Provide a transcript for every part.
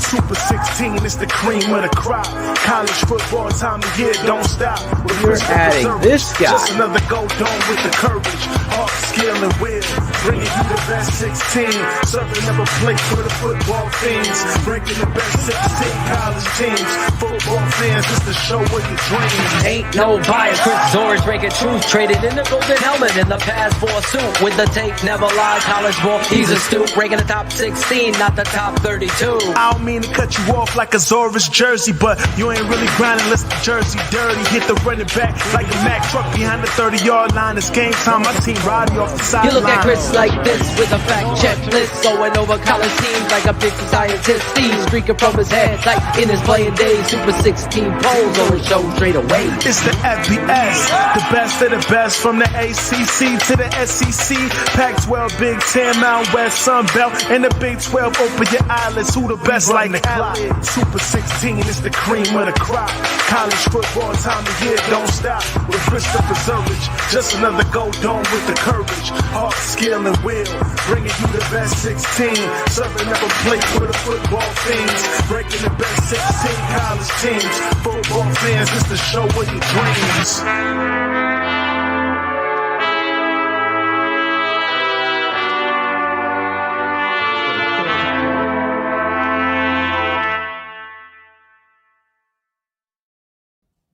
Super 16 is the cream of the crop. College football time of year, don't stop. You're adding this guy. Just another go dome with the courage, heart, skill, and will. Bringing you the best 16. Serving up a plate for the football fiends. Breaking the best 16 college teams. Football fans, it's the show of your dreams. Ain't no bias, Chris Zorich breaking truth. Traded in the golden helmet in the past for a suit. With the tape, never lie, college ball, he's a stoop. Breaking the top 16, not the top 32. I don't mean to cut you off like a Zorich jersey, but you ain't really grinding unless the jersey dirty. Hit the running back like a Mack truck behind the 30-yard line. It's game time, my team riding off the sideline. You look at Chris like this with a fact checklist, going over college teams like a big scientist. Steve streaking from his head like in his playing days. Super 16 polls on the show straight away. It's the FBS, the best of the best from the ACC to the SEC. Pac-12, Big 10, Mountain West, Sun Belt, and the Big 12. Open your eyelids, who the best like the clock? Super 16 is the cream of the crop. College football time of year, don't stop. With Christopher Zorich, just another go dome with the courage, heart, skill, and will. Bringing you the best 16. Serving up a plate for the football fiends. Breaking the best 16 college teams. Football fans, it's the show of your dreams.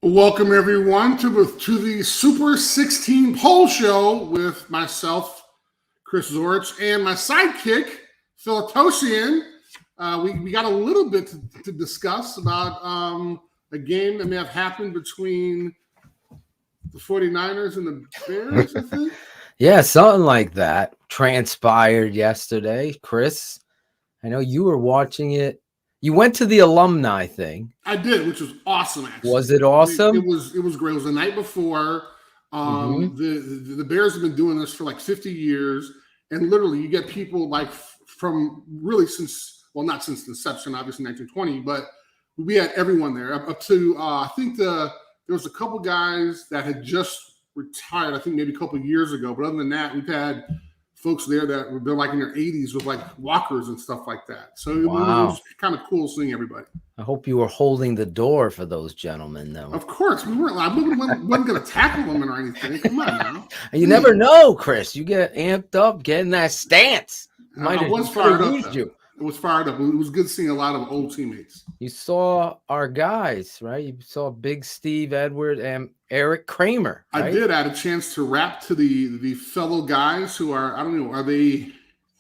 Welcome everyone to the Super 16 poll show with myself, Chris Zorich, and my sidekick, Phill Ottochian. We got a little bit to discuss about a game that may have happened between the 49ers and the Bears, I think. Yeah, something like that transpired yesterday. Chris, I know you were watching it. You went to the alumni thing. I did, which was awesome. Actually, was it awesome? It was great. It was the night before. The Bears have been doing this for like 50 years, and literally, you get people like from really not since the inception, obviously 1920, but we had everyone there up to I think there was a couple guys that had just retired. I think maybe a couple of years ago, but other than that, we've had folks there that they're like in their 80s with like walkers and stuff like that. So it was kind of cool seeing everybody. I hope you were holding the door for those gentlemen, though. Of course, we weren't. I wasn't going to tackle them or anything. Come on now. You never know, Chris. You get amped up, getting that stance. I was fired up. It was fired up. It was good seeing a lot of old teammates. You saw our guys, right? You saw Big Steve Edward and Eric Kramer. Right? I did. I had a chance to rap to the fellow guys who are, I don't know, are they?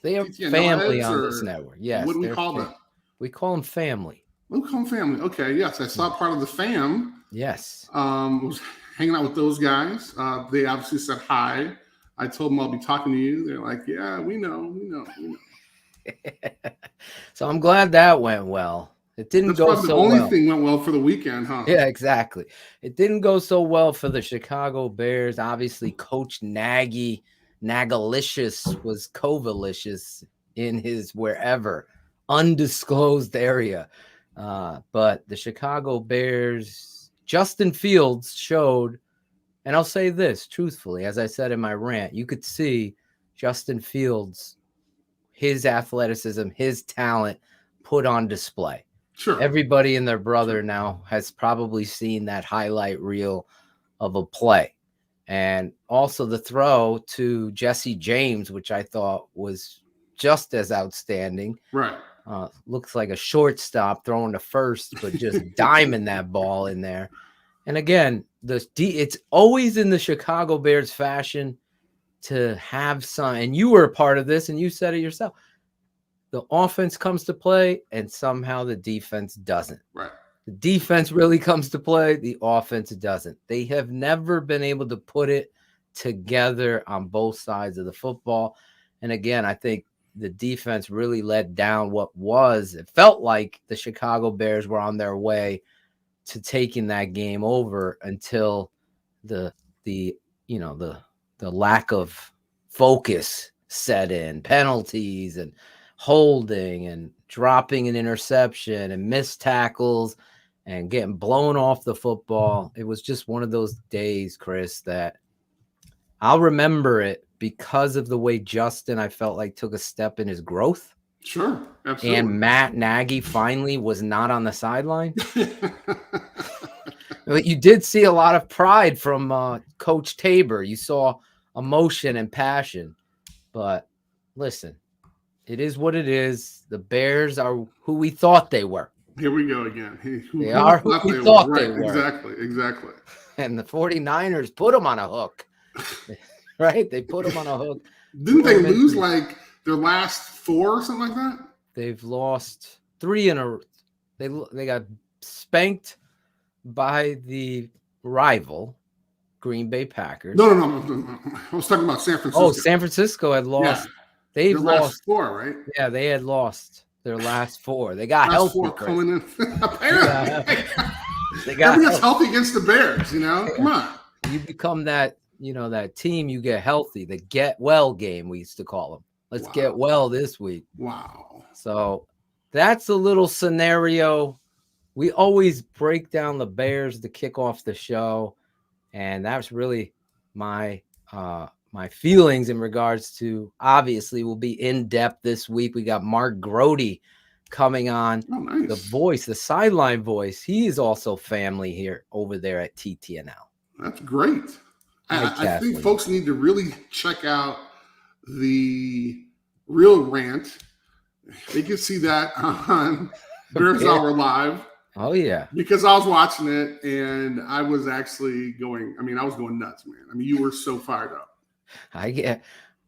They are TTNL family on this network. Yes. What do we call them? We call them family. We call them family. Okay. Yes. I saw part of the fam. Yes. Was hanging out with those guys. They obviously said hi. I told them I'll be talking to you. They're like, yeah, we know. So I'm glad that went well. It didn't go so well. The only thing went well for the weekend, huh? Yeah, exactly. It didn't go so well for the Chicago Bears. Obviously, Coach Nagalicious was Covalicious in his wherever undisclosed area. But the Chicago Bears, Justin Fields showed, and I'll say this truthfully, as I said in my rant, you could see Justin Fields, his athleticism, his talent put on display. Sure. Everybody and their brother now has probably seen that highlight reel of a play. And also the throw to Jesse James, which I thought was just as outstanding. Right. Looks like a shortstop throwing to first, but just diming that ball in there. And again, it's always in the Chicago Bears fashion to have some, and you were a part of this, and you said it yourself. The offense comes to play, and somehow the defense doesn't. Right. The defense really comes to play. The offense doesn't. They have never been able to put it together on both sides of the football. And again, I think the defense really let down what was. It felt like the Chicago Bears were on their way to taking that game over until the lack of focus set in, penalties and holding and dropping an interception and missed tackles and getting blown off the football. It was just one of those days, Chris, that I'll remember it because of the way Justin, I felt like, took a step in his growth. Sure, absolutely. And Matt Nagy finally was not on the sideline. But you did see a lot of pride from Coach Tabor. You saw emotion and passion. But listen, it is what it is. The Bears are who we thought they were. Here we go again. They are who we thought they were. Exactly. And the 49ers put them on a hook. Right? They put them on a hook. Didn't they lose like their last 4 or something like that? They've lost 3 in a row. They got spanked by the rival Green Bay Packers. No. I was talking about San Francisco. Oh, San Francisco had lost. Yeah. They've their lost last 4, right? Yeah, they had lost their last 4. They got last healthy. 4 coming in. Apparently, they got everybody's healthy against the Bears. Come on. You become that. That team. You get healthy. The get well game we used to call them. Let's get well this week. Wow. So that's a little scenario. We always break down the Bears to kick off the show. And that's really my feelings in regards to, obviously, we'll be in depth this week. We got Mark Grody coming on. Oh, nice. The voice, the sideline voice. He is also family here over there at TTNL. That's great. I think folks need to really check out the Real Rant. They can see that on Bears Hour Live. Oh, yeah. Because I was watching it and I was actually going nuts, man. You were so fired up.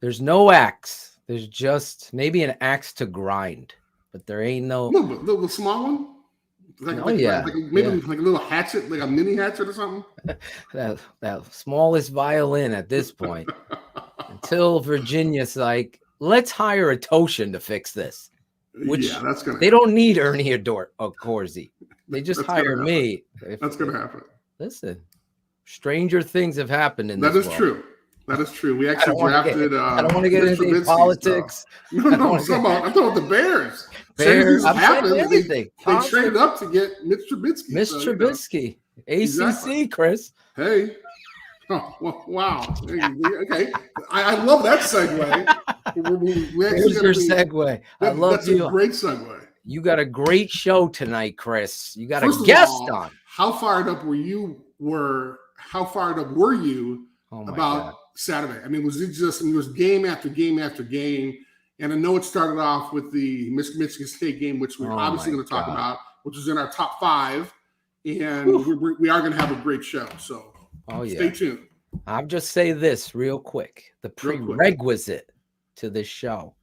There's no axe. There's just maybe an axe to grind, but there ain't no. No, but the small one? Like a little hatchet, like a mini hatchet or something? that smallest violin at this point. Until Virginia's like, let's hire a Toshin to fix this. Which that's gonna. They don't need Ernie or Corsi. They just hire me. That's gonna happen. Listen, stranger things have happened in this. That is world. True. That is true. We actually drafted. I don't want to get into politics. No. I'm talking about the Bears. Bears. They traded up to get Mitch Trubisky. Trubisky. ACC, exactly. Chris. Hey. Oh, wow. Okay. I love that segue. Here's your segue. That's a great segue. You got a great show tonight, Chris. You got a guest on. How fired up were you about God. Saturday? Was it just, it was game after game after game. And I know it started off with the Michigan State game, which we're obviously going to talk about, which is in our top 5. And we are going to have a great show. So stay tuned. I'll just say this real quick. The prerequisite to this show,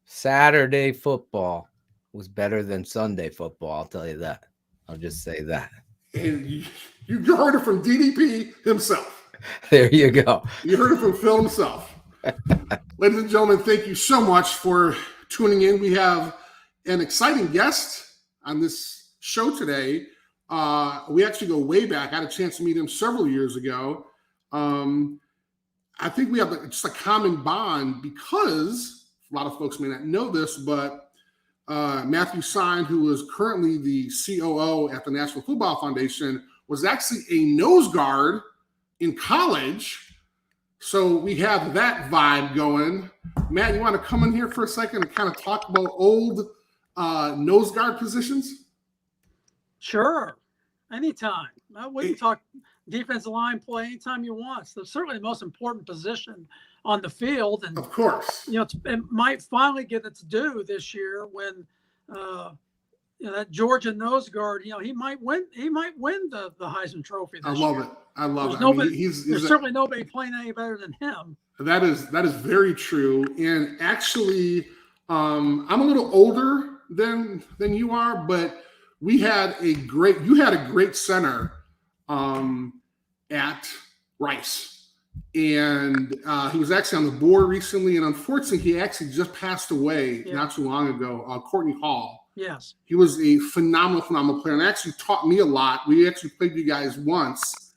Saturday football was better than Sunday football. I'll tell you that. I'll just say that. And you heard it from DDP himself. There you go. You heard it from Phil himself. Ladies and gentlemen, thank you so much for tuning in. We have an exciting guest on this show today. We actually go way back. I had a chance to meet him several years ago. I think we have just a common bond because a lot of folks may not know this, but Matthew Sine, who is currently the COO at the National Football Foundation, was actually a nose guard in college. So we have that vibe going. Matt, you want to come in here for a second and kind of talk about old nose guard positions? Sure. Anytime. We can talk defensive line play anytime you want. So certainly the most important position on the field. And of course, it might finally get its due this year when that Georgia nose guard, he might win the Heisman Trophy this year. I love it. There's certainly nobody playing any better than him. That is very true. And actually, I'm a little older than you are, but you had a great center at Rice. And he was actually on the board recently, and unfortunately, he actually just passed away not too long ago. Courtney Hall. Yes, he was a phenomenal player, and actually taught me a lot. We actually played you guys once,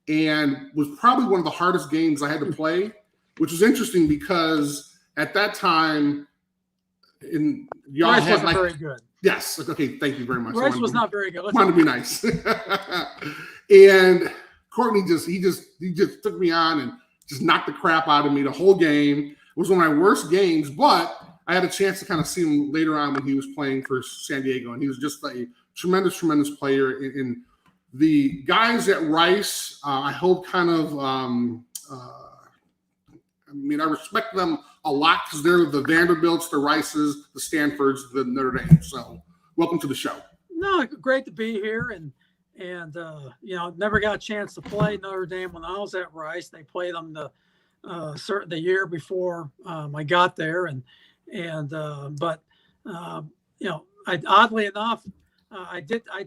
and was probably one of the hardest games I had to play, which was interesting because at that time, y'all Rice had wasn't very good. Yes. Okay. Thank you very much. Rice was not very good. Wanted to be nice. And Courtney he just took me on and just knocked the crap out of me the whole game. It was one of my worst games, but I had a chance to kind of see him later on when he was playing for San Diego, and he was just a tremendous player. In the guys at Rice, I hope kind of, I respect them a lot because they're the Vanderbilts, the Rices, the Stanfords, the Notre Dame. So welcome to the show. No, great to be here. And never got a chance to play Notre Dame when I was at Rice. They played them the year before I got there. Oddly enough, I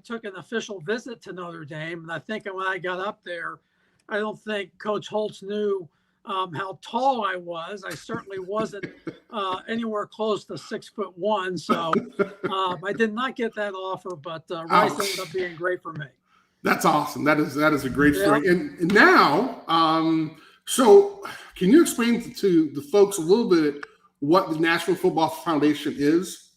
took an official visit to Notre Dame, and I think when I got up there, I don't think Coach Holtz knew how tall I was. I certainly wasn't anywhere close to 6'1", so I did not get that offer. But Rice ended up being great for me. That's awesome. That is a great story. Yeah. And now, so can you explain to the folks a little bit what the National Football Foundation is?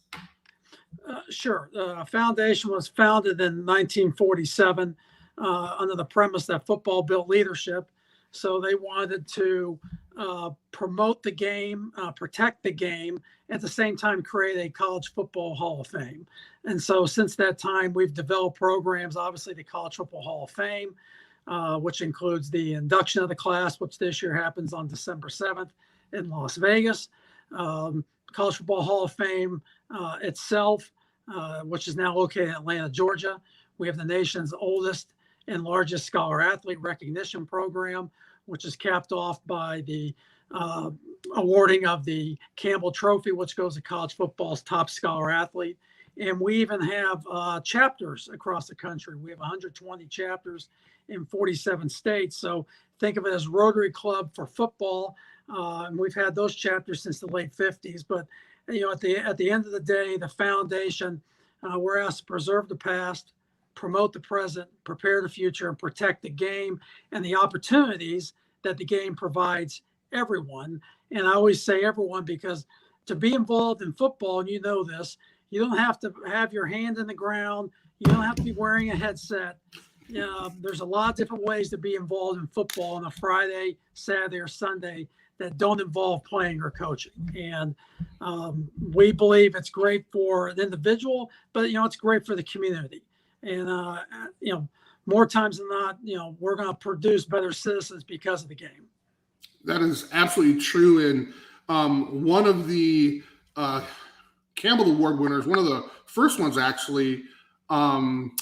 Sure. The foundation was founded in 1947 under the premise that football built leadership. So they wanted to promote the game, protect the game, at the same time create a college football Hall of Fame. And so since that time, we've developed programs, obviously the College Football Hall of Fame, which includes the induction of the class, which this year happens on December 7th in Las Vegas. College Football Hall of Fame itself, which is now located in Atlanta, Georgia. We have the nation's oldest and largest scholar athlete recognition program, which is capped off by the awarding of the Campbell Trophy, which goes to college football's top scholar athlete. And we even have chapters across the country. We have 120 chapters in 47 states. So think of it as Rotary Club for football. And we've had those chapters since the late 50s. But at the end of the day, the foundation, we're asked to preserve the past, promote the present, prepare the future, and protect the game and the opportunities that the game provides everyone. And I always say everyone because to be involved in football, and you know this, you don't have to have your hand in the ground. You don't have to be wearing a headset. There's a lot of different ways to be involved in football on a Friday, Saturday, or Sunday that don't involve playing or coaching. And we believe it's great for an individual, but, it's great for the community. And, more times than not, we're going to produce better citizens because of the game. That is absolutely true. And one of the Campbell Award winners, one of the first ones actually,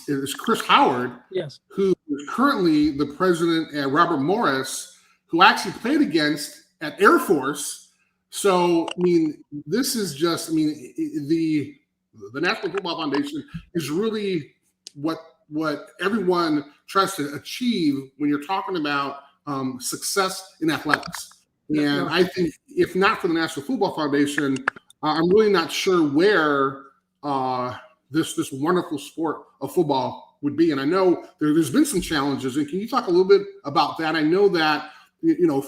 is Chris Howard, yes, who is currently the president at Robert Morris, who actually played against at Air Force. So, this is just, the National Football Foundation is really what everyone tries to achieve when you're talking about success in athletics. And I think if not for the National Football Foundation, I'm really not sure where this wonderful sport of football would be. And I know there's been some challenges. And can you talk a little bit about that? I know that,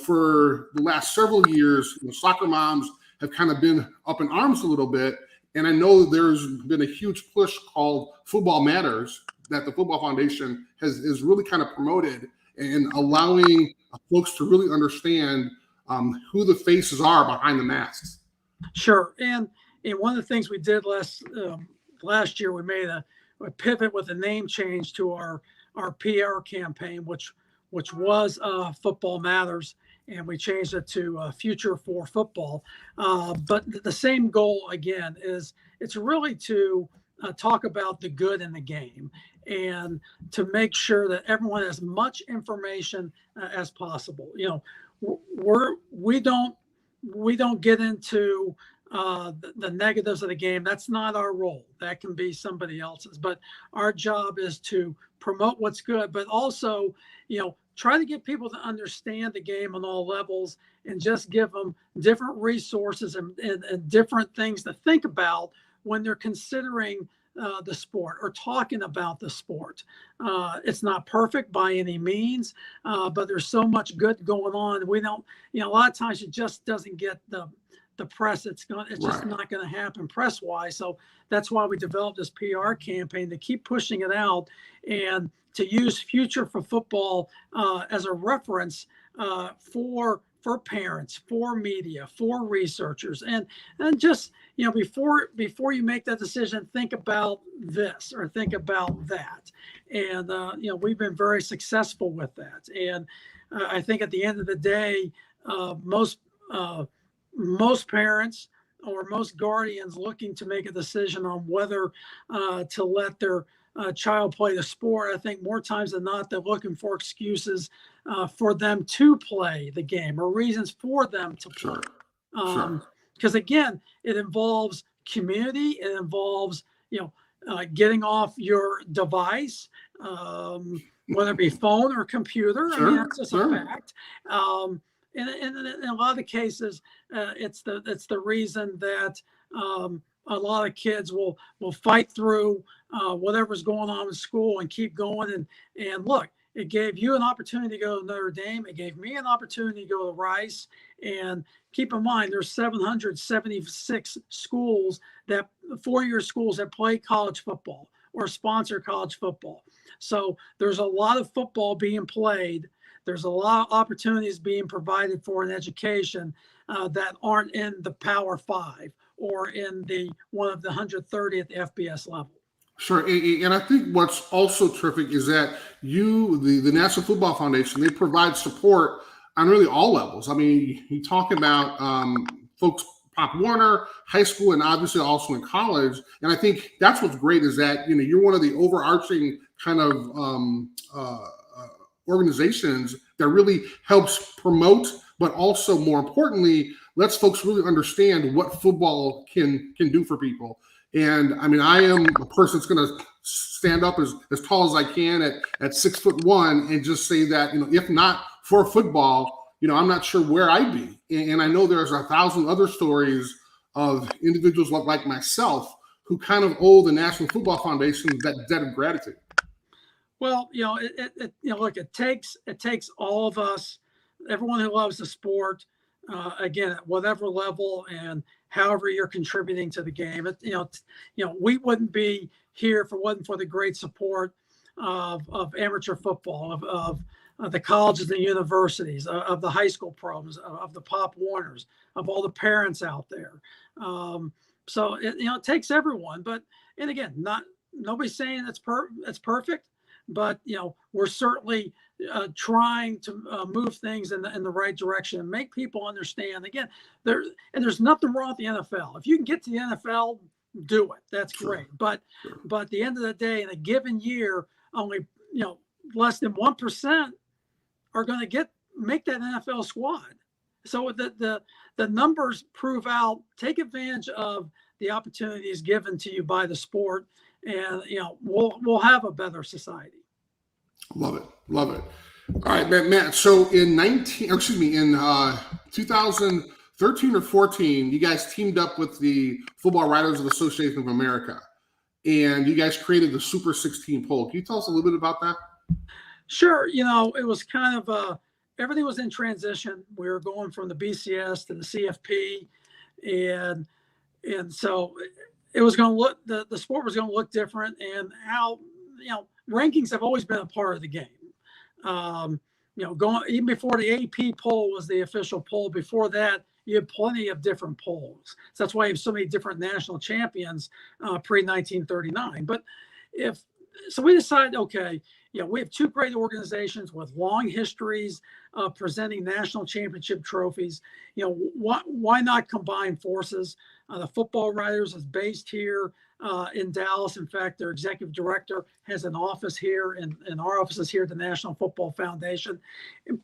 for the last several years, soccer moms have kind of been up in arms a little bit. And I know there's been a huge push called Football Matters that the Football Foundation has really kind of promoted and allowing folks to really understand who the faces are behind the masks. Sure. And one of the things we did last year, we made a pivot with a name change to our PR campaign, which was Football Matters, and we changed it to Future for Football. But the same goal, again, is it's really to talk about the good in the game and to make sure that everyone has much information as possible. We don't get into the negatives of the game. That's not our role. That can be somebody else's. But our job is to promote what's good, but also, try to get people to understand the game on all levels and just give them different resources and different things to think about when they're considering the sport or talking about the sport. It's not perfect by any means, but there's so much good going on. We don't, a lot of times it just doesn't get the press. It's just not going to happen press wise. So that's why we developed this PR campaign to keep pushing it out and to use Future for Football as a reference for for parents, for media, for researchers, and just, before you make that decision, think about this or think about that. And we've been very successful with that. And I think at the end of the day, most parents or most guardians looking to make a decision on whether to let their child play the sport, I think more times than not, they're looking for excuses for them to play the game or reasons for them to play. Because again, it involves community, it involves getting off your device, whether it be phone or computer. I mean, that's just a fact. And in a lot of the cases, it's the reason that a lot of kids will fight through whatever's going on in school and keep going. And look, it gave you an opportunity to go to Notre Dame. It gave me an opportunity to go to Rice. And keep in mind, there's 776 schools, that 4-year schools that play college football or sponsor college football. So there's a lot of football being played. There's a lot of opportunities being provided for an education that aren't in the Power 5 or in one of the 130 at the FBS level. Sure. And I think what's also terrific is that the National Football Foundation, they provide support on really all levels. I mean, you talk about folks, Pop Warner, high school, and obviously also in college. And I think that's what's great is that, you're one of the overarching kind of organizations that really helps promote, but also more importantly, lets folks really understand what football can do for people. And I mean, I am a person that's going to stand up as tall as I can at 6'1" and just say that, if not for football, I'm not sure where I'd be. And I know there's 1,000 other stories of individuals like myself who kind of owe the National Football Foundation that debt of gratitude. Well, look, it takes all of us, everyone who loves the sport, again, at whatever level and however you're contributing to the game. We wouldn't be here if it wasn't for the great support of amateur football, of the colleges and universities, of the high school programs, of the Pop Warners, of all the parents out there. So it takes everyone. And again, nobody's saying it's perfect. But we're certainly trying to move things in the right direction and make people understand. Again, there's nothing wrong with the NFL. If you can get to the NFL, do it. That's great. But at the end of the day, in a given year, only less than 1% are going to make that NFL squad. So the numbers prove out. Take advantage of the opportunities given to you by the sport. And we'll have a better society. Love it. All right, Matt. So in 2013 or 14, you guys teamed up with the Football Writers Association of America, and you guys created the Super 16 poll. Can you tell us a little bit about that? Sure. It was kind of everything was in transition. We were going from the BCS to the CFP, and so it was going to look, the sport was going to look different, and how, rankings have always been a part of the game. Going even before the AP poll was the official poll. Before that, you had plenty of different polls. So that's why you have so many different national champions pre-1939. But we decided, okay, we have two great organizations with long histories of presenting national championship trophies. Why not combine forces? The Football Writers is based here in Dallas. In fact, their executive director has an office here, and our office is here at the National Football Foundation.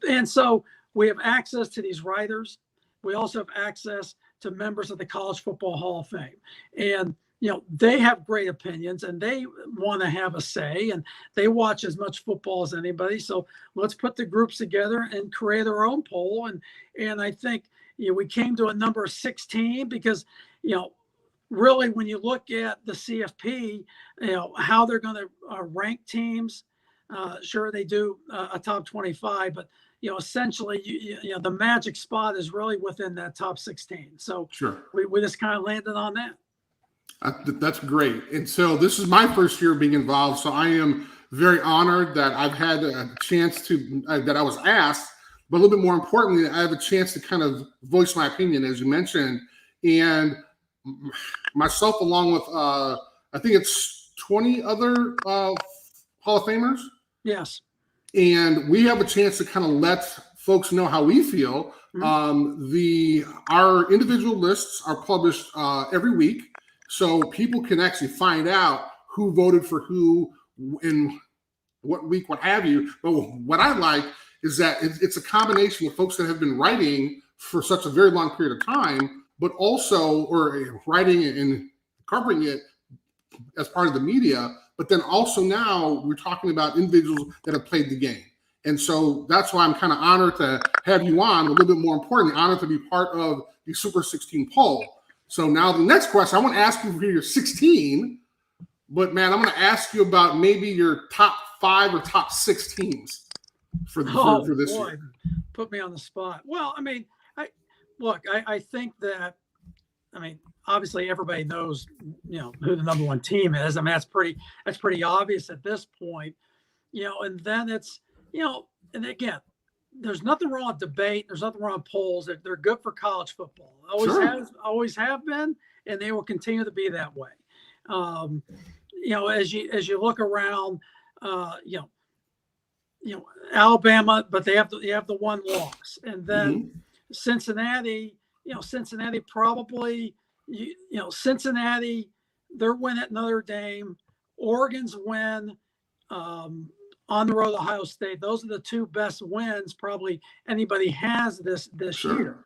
And so we have access to these writers. We also have access to members of the College Football Hall of Fame. And they have great opinions, and they want to have a say, and they watch as much football as anybody. So let's put the groups together and create our own poll. And I think, we came to a number 16 because, really, when you look at the CFP, how they're going to rank teams, sure, they do a top 25, but, essentially, the magic spot is really within that top 16. So sure, we just kind of landed on that. That's great. And so this is my first year being involved. So I am very honored that I've had a chance that I was asked but a little bit more importantly, I have a chance to kind of voice my opinion, as you mentioned, and myself along with I think it's 20 other Hall of Famers. Yes. And we have a chance to kind of let folks know how we feel. Our individual lists are published every week, so people can actually find out who voted for who in what week, what have you. But what I like is that it's a combination of folks that have been writing for such a very long period of time, but also or writing and covering it as part of the media. But then also now we're talking about individuals that have played the game. And so that's why I'm kind of honored to have you on. A little bit more importantly, honored to be part of the Super 16 poll. So now the next question, I want to ask you for your 16, but man, I'm going to ask you about maybe your top 5 or top 6 teams for this year. Put me on the spot. Well, I mean, I think that, I mean, obviously everybody knows, who the number 1 team is. I mean, that's pretty obvious at this point, and then it's, and again, there's nothing wrong with debate. There's nothing wrong with polls. They're good for college football. Always have been, and they will continue to be that way. As you look around, Alabama, but they have the one loss, and then Cincinnati. Cincinnati probably, Cincinnati, their win at Notre Dame, Oregon's win on the road to Ohio State. Those are the 2 best wins probably anybody has this year.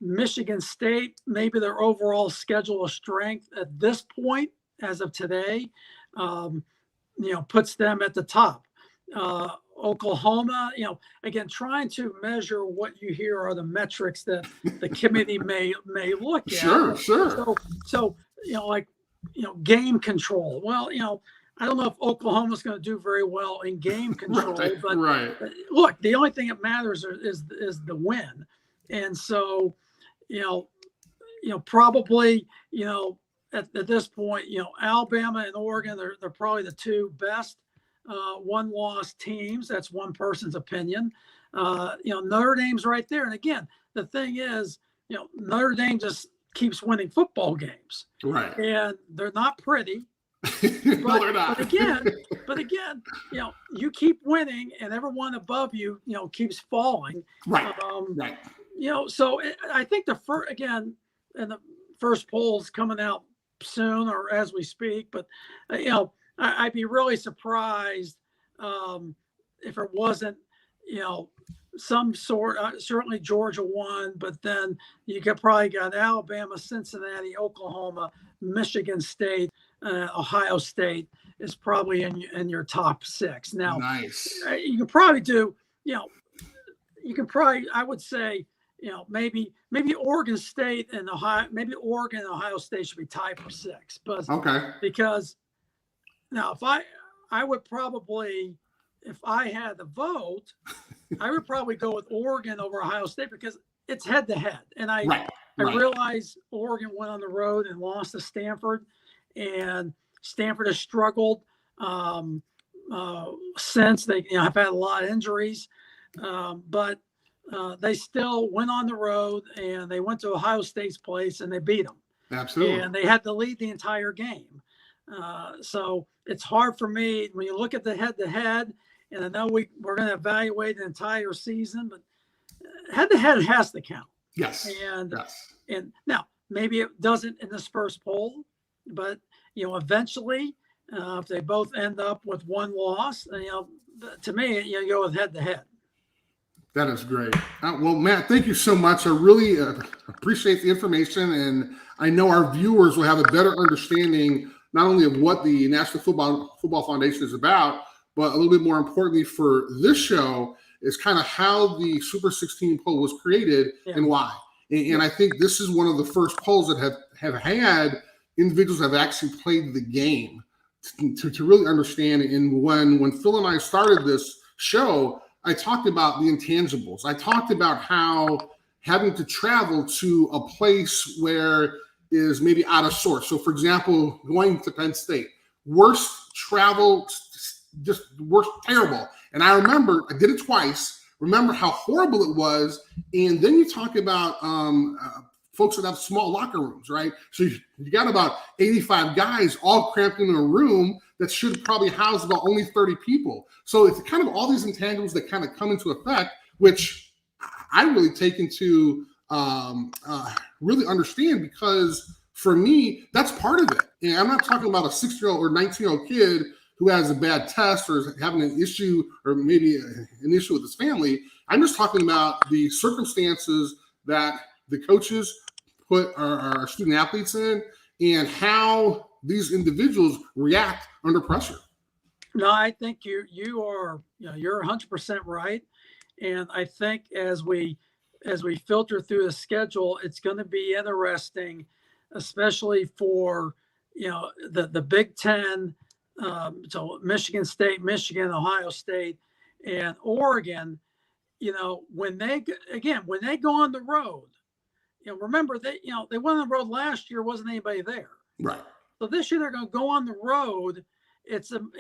Michigan State, maybe their overall schedule of strength at this point, as of today, puts them at the top. Oklahoma, again, trying to measure what you hear are the metrics that the committee may look at. Sure. So game control. Well, I don't know if Oklahoma's going to do very well in game control, but look, the only thing that matters is the win. And so, probably, at this point, Alabama and Oregon, they're probably the 2 best one-loss teams. That's one person's opinion. Notre Dame's right there. And again, the thing is, Notre Dame just keeps winning football games. Right. And they're not pretty. No, they're not. But again, you keep winning and everyone above you, keeps falling. Right. Right. So I think and the first poll's coming out soon or as we speak, but I'd be really surprised if it wasn't, some sort. Certainly Georgia won, but then you probably got Alabama, Cincinnati, Oklahoma, Michigan State, Ohio State is probably in your top 6. Now, nice. You can probably do, I would say, maybe Oregon State and Oregon and Ohio State should be tied for 6. But because now if I would probably, if I had the vote, I would probably go with Oregon over Ohio State because it's head to head. And I realize Oregon went on the road and lost to Stanford, and Stanford has struggled since. They have had a lot of injuries, but they still went on the road and they went to Ohio State's place and they beat them. Absolutely. And they had to lead the entire game. So it's hard for me when you look at the head-to-head, and I know we're going to evaluate the entire season, but head-to-head has to count. Yes. And now maybe it doesn't in this first poll, but eventually, if they both end up with one loss, to me, you go with head-to-head. That is great. Well, Matt, thank you so much. I really appreciate the information, and I know our viewers will have a better understanding not only of what the National Football Foundation is about, but a little bit more importantly for this show is kind of how the Super 16 poll was created and why. And I think this is one of the first polls that have had individuals that have actually played the game to really understand it. And when Phil and I started this show, I talked about the intangibles. I talked about how having to travel to a place where is maybe out of source. So, for example, going to Penn State, worst travel, just worst, terrible. And I remember I did it twice remember how horrible it was. And then you talk about folks that have small locker rooms, right? So you got about 85 guys all cramped in a room that should probably house about only 30 people. So it's kind of all these intangibles that kind of come into effect, which I really take into really understand, because for me, that's part of it. And I'm not talking about a 6-year-old or 19-year-old kid who has a bad test or is having an issue or maybe an issue with his family. I'm just talking about the circumstances that the coaches put our student athletes in and how these individuals react under pressure. No, I think you're 100% right. And I think as we filter through the schedule, it's going to be interesting, especially for, the Big Ten. So Michigan State, Michigan, Ohio State, and Oregon, when they go on the road, remember they went on the road last year, wasn't anybody there. Right. So this year they're going to go on the road. It's and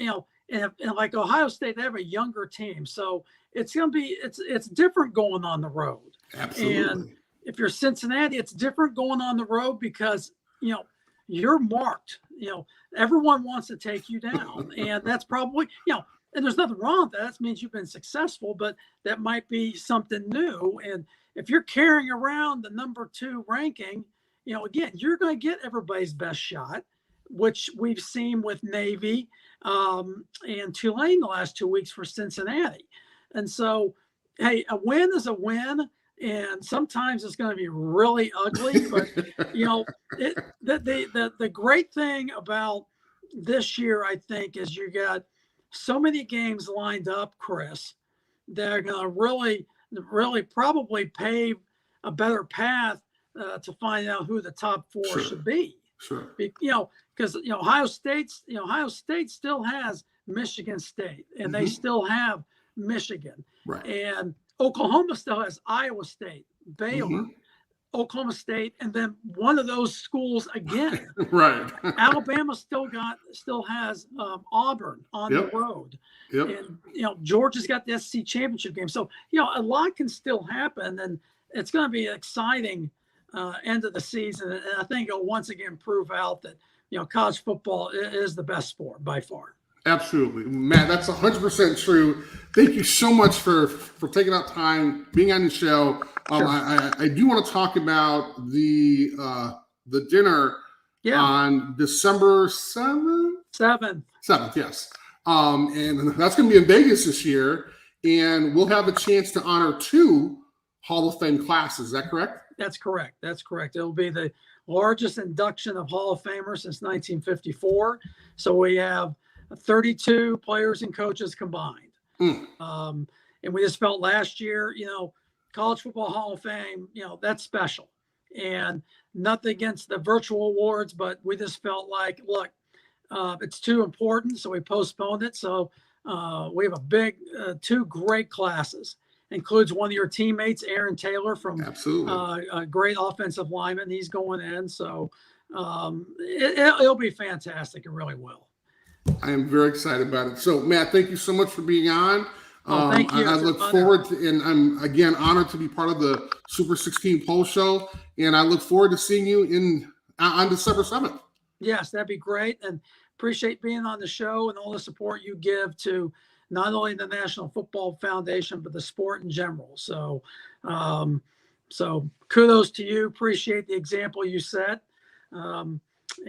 like Ohio State, they have a younger team, so it's going to be it's different going on the road. Absolutely. And if you're Cincinnati, it's different going on the road because you're marked. Everyone wants to take you down, and that's probably and there's nothing wrong with that. That means you've been successful, but that might be something new. And if you're carrying around the number 2 ranking, again, you're going to get everybody's best shot, which we've seen with Navy and Tulane the last 2 weeks for Cincinnati. And so, hey, a win is a win. And sometimes it's going to be really ugly, but the great thing about this year, I think, is you got so many games lined up, Chris, that are going to really probably pave a better path to find out who the top 4 should be. Sure. Because Ohio State still has Michigan State, and they still have Michigan, right? And Oklahoma still has Iowa State, Baylor, Oklahoma State, and then one of those schools again. Right. Alabama still has Auburn on the road. Yep. And Georgia's got the SEC championship game. So a lot can still happen, and it's going to be an exciting end of the season. And I think it'll once again prove out that college football is the best sport by far. Absolutely, Matt. That's 100% true. Thank you so much for taking out time, being on the show. Sure. I do want to talk about the dinner on December 7th. 7th, yes. And that's going to be in Vegas this year, and we'll have a chance to honor 2 Hall of Fame classes. Is that correct? That's correct. It'll be the largest induction of Hall of Famers since 1954. So we have 32 players and coaches combined. And we just felt last year, College Football Hall of Fame, that's special. And nothing against the virtual awards, but we just felt like, look, it's too important. So we postponed it. So we have a big 2 great classes. Includes one of your teammates, Aaron Taylor, from a great offensive lineman. He's going in. So it'll be fantastic. It really will. I am very excited about it. So, Matt, thank you so much for being on. Thank you. I look forward to, and I'm again honored to be part of the Super 16 Poll Show. And I look forward to seeing you on December 7th. Yes, that'd be great. And appreciate being on the show and all the support you give to not only the National Football Foundation, but the sport in general. So, so kudos to you. Appreciate the example you set. And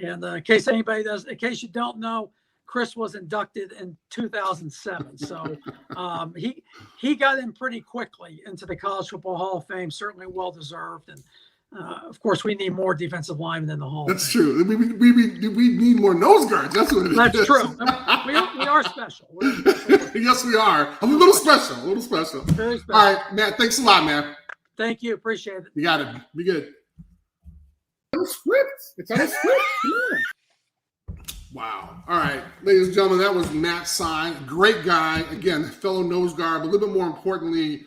in case you don't know, Chris was inducted in 2007. So he got in pretty quickly into the College Football Hall of Fame, certainly well-deserved. And of course, we need more defensive linemen in the Hall. That's true. We need more nose guards. That's what it is. That's true. We are special. Yes, we are. A little special. Very special. All right, Matt, thanks a lot, man. Thank you. Appreciate it. You got it. Be good. It's on the script. Yeah. Wow. All right, ladies and gentlemen, that was Matt Sy. Great guy. Again, fellow nose guard, but a little bit more importantly,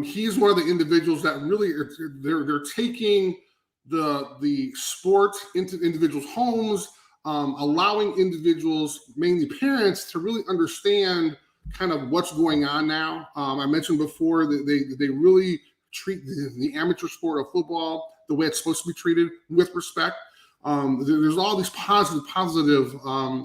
he's one of the individuals that really they're taking the sport into individuals' homes, allowing individuals, mainly parents, to really understand kind of what's going on now. I mentioned before that they really treat the amateur sport of football the way it's supposed to be treated, with respect. There's all these positive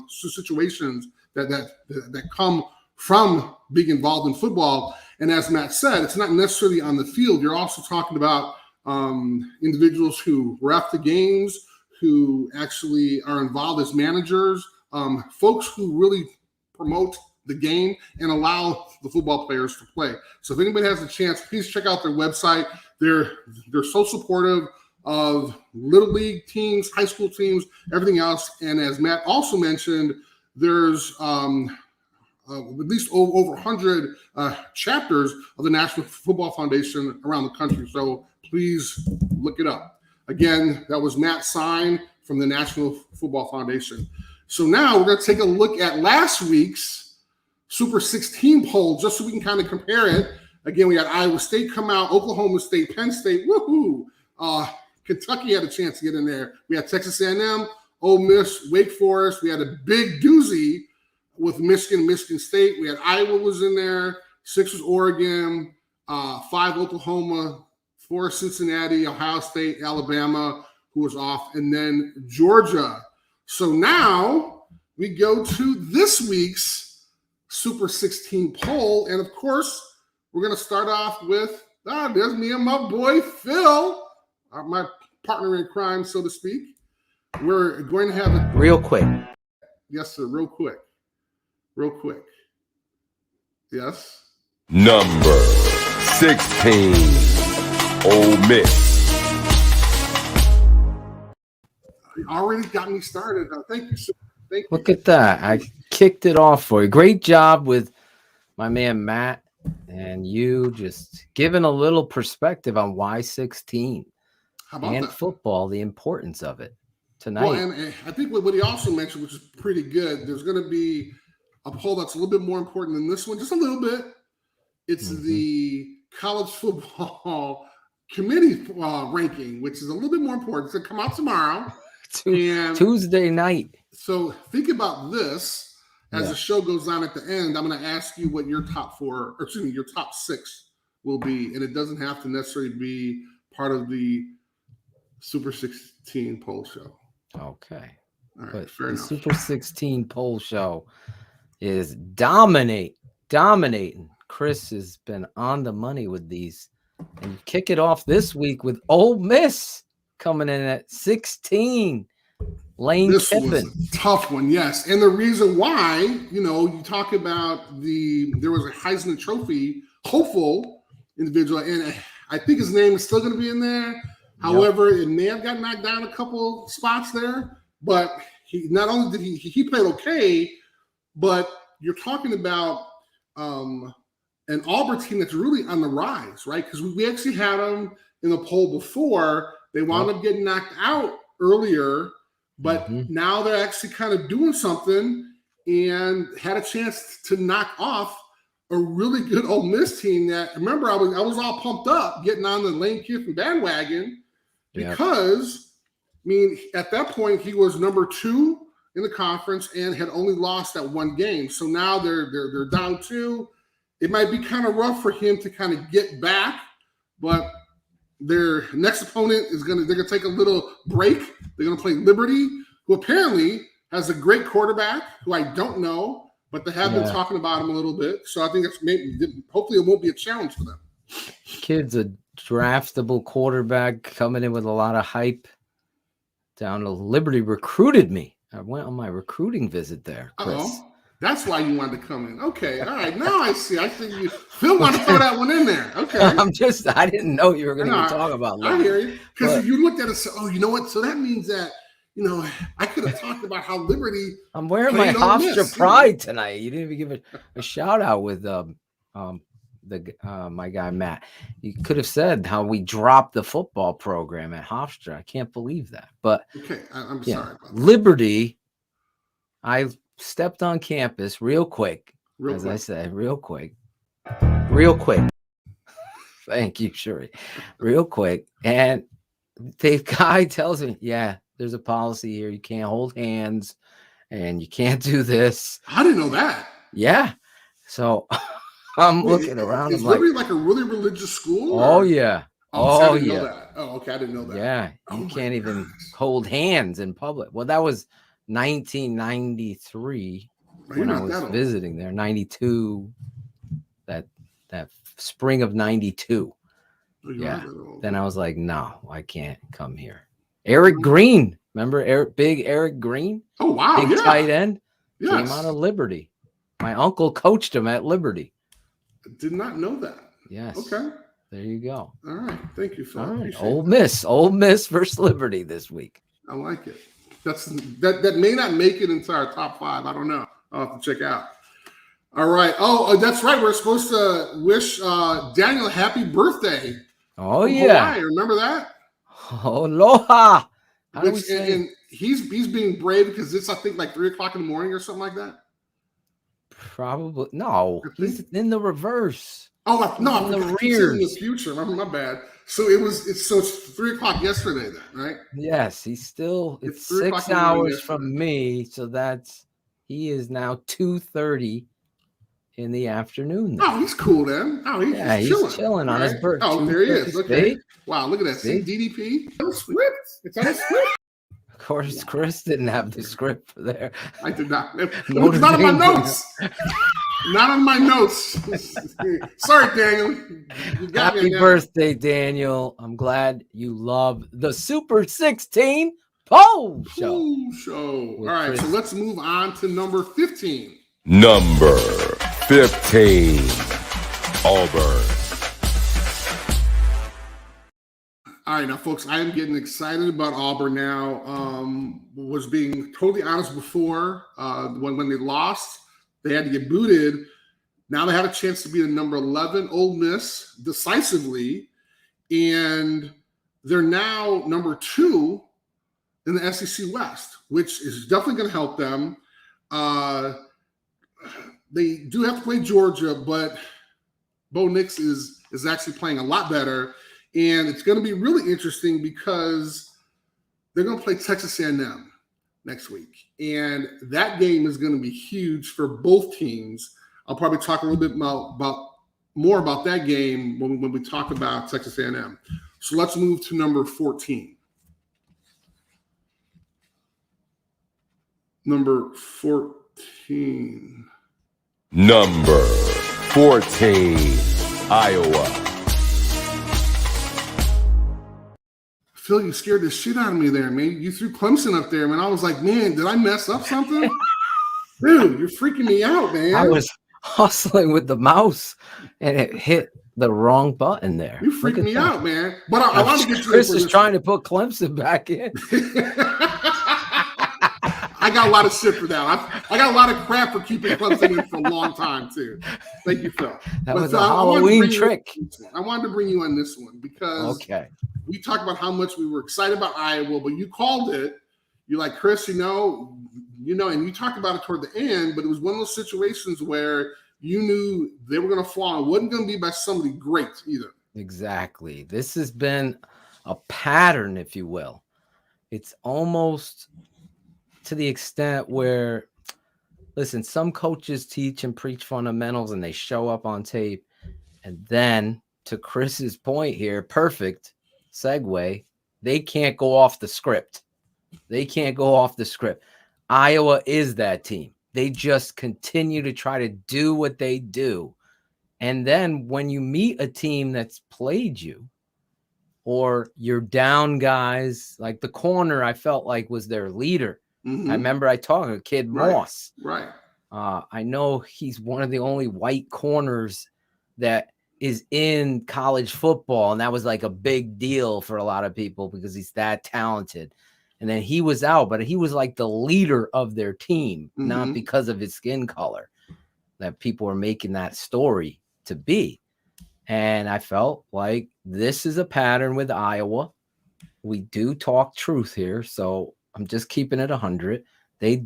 situations that come from being involved in football. And as Matt said, it's not necessarily on the field. You're also talking about individuals who ref the games, who actually are involved as managers, folks who really promote the game and allow the football players to play. So if anybody has a chance, please check out their website. They're so supportive of little league teams, high school teams, everything else. And as Matt also mentioned, there's at least over 100 chapters of the National Football Foundation around the country. So please look it up. Again, that was Matt Sign from the National Football Foundation. So now we're going to take a look at last week's Super 16 poll, just so we can kind of compare it. Again, we had Iowa State come out, Oklahoma State, Penn State, woohoo. Kentucky had a chance to get in there. We had Texas A&M, Ole Miss, Wake Forest. We had a big doozy with Michigan State. We had Iowa was in there, 6 was Oregon, 5 Oklahoma, 4 Cincinnati, Ohio State, Alabama, who was off, and then Georgia. So now we go to this week's Super 16 poll, and of course, we're going to start off with, there's me and my boy Phil, my partner in crime, so to speak. We're going to have it real quick. Yes, sir, real quick. Yes. Number 16, Ole Miss. You already got me started. Thank you, sir. Thank you. Look at that. I kicked it off for you. Great job with my man Matt, and you just giving a little perspective on why 16 and that? Football, the importance of it tonight. Well, and I think what he also mentioned, which is pretty good, there's going to be a poll that's a little bit more important than this one, just a little bit. It's the college football committee ranking, which is a little bit more important. It's going to come out tomorrow. Tuesday night. So think about this as the show goes on at the end. I'm going to ask you what your top 6 will be, and it doesn't have to necessarily be part of the Super 16 poll show. Okay. All right, but fair the enough. Super 16 poll show is dominating. Chris has been on the money with these. And you kick it off this week with Ole Miss coming in at 16. Lane Kiffin. Was a tough one, yes. And the reason why, you talk about there was a Heisman Trophy hopeful individual, and I think his name is still going to be in there. However, it may have got knocked down a couple spots there, but he not only did he played okay, but you're talking about an Auburn team that's really on the rise, right? Because we actually had them in the poll before. They wound up getting knocked out earlier, but now they're actually kind of doing something and had a chance to knock off a really good Ole Miss team that, remember, I was all pumped up getting on the Lane Kiffin bandwagon because, at that point, he was number 2 in the conference and had only lost that one game. So now they're down 2. It might be kind of rough for him to kind of get back, but their next opponent they're gonna take a little break. They're gonna play Liberty, who apparently has a great quarterback, who I don't know, but they have been talking about him a little bit. So I think hopefully it won't be a challenge for them. Kid's a draftable quarterback coming in with a lot of hype. Down to Liberty recruited me. I went on my recruiting visit there, Chris. That's why you wanted to come in. Okay, all right. Now I see. I think you Phil wanted to throw that one in there. Okay. I didn't know you were going to talk about Liberty. I hear you. Because you looked at it and said, you know what? So that means that, I could have talked about how Liberty. I'm wearing my Hofstra pride tonight. You didn't even give a shout out with my guy Matt. You could have said how we dropped the football program at Hofstra. I can't believe that. But okay, I'm sorry about that. Liberty, I stepped on campus real quick. I said, real quick. Thank you, Shuri. Real quick. And the guy tells me, there's a policy here. You can't hold hands and you can't do this. I didn't know that. Yeah. So I'm Wait, looking around. Is I'm like, Liberty like a really religious school? oh or- yeah. Oh, see, I Oh didn't know yeah. that. Oh, okay, I didn't know that. Yeah. Oh You my can't even gosh. hold hands in public. Well, that was 1993 You're when I not was that old. visiting there. 92. That spring of 92. Oh, you Yeah. aren't that old. Then I was like, no, I can't come here. Eric Green. Remember Big Eric Green? Oh wow, Big yeah. tight end. Yes. Came out of Liberty. My uncle coached him at Liberty. I did not know that. Yes. Okay. There you go. All right. Thank you, Phil. All right. Appreciate Ole Miss versus Liberty this week. it. I like it. That may not make it into our top 5. I don't know. I'll have to check out. All right. Oh, that's right. We're supposed to wish Daniel happy birthday. Oh from yeah. Hawaii. Remember that? Aloha. How do we say? And he's being brave because it's I think like 3:00 in the morning or something like that. Probably no. I He's think- in the reverse. Oh no, In the I keep saying in the rears. future. My bad. So it's 3:00 yesterday then, right? Yes, he's still. It's It's 3 o'clock 6 in the morning hours yesterday. from me, so he is now 2:30 in the afternoon. Oh, he's cool then. Oh, Yeah, he's chilling on his right? birthday. Oh, there he is. 2:30, Okay. see? Wow, look at that. See, See? DDP. It's on the script. It's on the script. Of course, Chris didn't have the script for there. I did not. It's Notre not on my Dame. notes. Not on my notes. Sorry, Daniel. You got me Happy now. birthday, Daniel. I'm glad you love the Super 16 Pole Show. Cool show. All With right, so Chris. let's move on to number 15. Number 15, Auburn. All right, now, folks, I am getting excited about Auburn now. Was being totally honest before when they lost, they had to get booted. Now they have a chance to be the number 11 Ole Miss decisively, and they're now number 2 in the SEC West, which is definitely going to help them. They do have to play Georgia, but Bo Nix is actually playing a lot better. And it's going to be really interesting because they're going to play Texas A&M next week. And that game is going to be huge for both teams. I'll probably talk a little bit more about that game when we talk about Texas A&M. So let's move to number 14. Number 14. Number 14, Iowa. Phil, you scared the shit out of me there, man. You threw Clemson up there, man. I was like, man, did I mess up something? Dude, you're freaking me out, man. I was hustling with the mouse and it hit the wrong button there. You Look freaked at me that. out, man. But I want to get you. Chris is trying to put Clemson back in. I got a lot of shit for that. I got a lot of crap for keeping Clemson in for a long time, too. Thank you, Phil. That But, was a I wanted to Halloween bring you trick. on this one. I wanted to bring you on this one because Okay. we talked about how much we were excited about Iowa, but you called it. You're like, Chris, and you talked about it toward the end, but it was one of those situations where you knew they were going to fall. It wasn't going to be by somebody great either. Exactly. This has been a pattern, if you will. It's almost to the extent where, listen, some coaches teach and preach fundamentals and they show up on tape. And then, to Chris's point here, perfect segue, they can't go off the script. They can't go off the script. Iowa is that team. They just continue to try to do what they do. And then when you meet a team that's played you, or you're down guys, like the corner, I felt like was their leader. Mhm. I remember I talked to Kid Right. Moss. Right. I know he's one of the only white corners that is in college football. And that was like a big deal for a lot of people because he's that talented. And then he was out, but he was like the leader of their team, not Mhm. because of his skin color that people were making that story to be. And I felt like this is a pattern with Iowa. We do talk truth here, so I'm just keeping it 100. They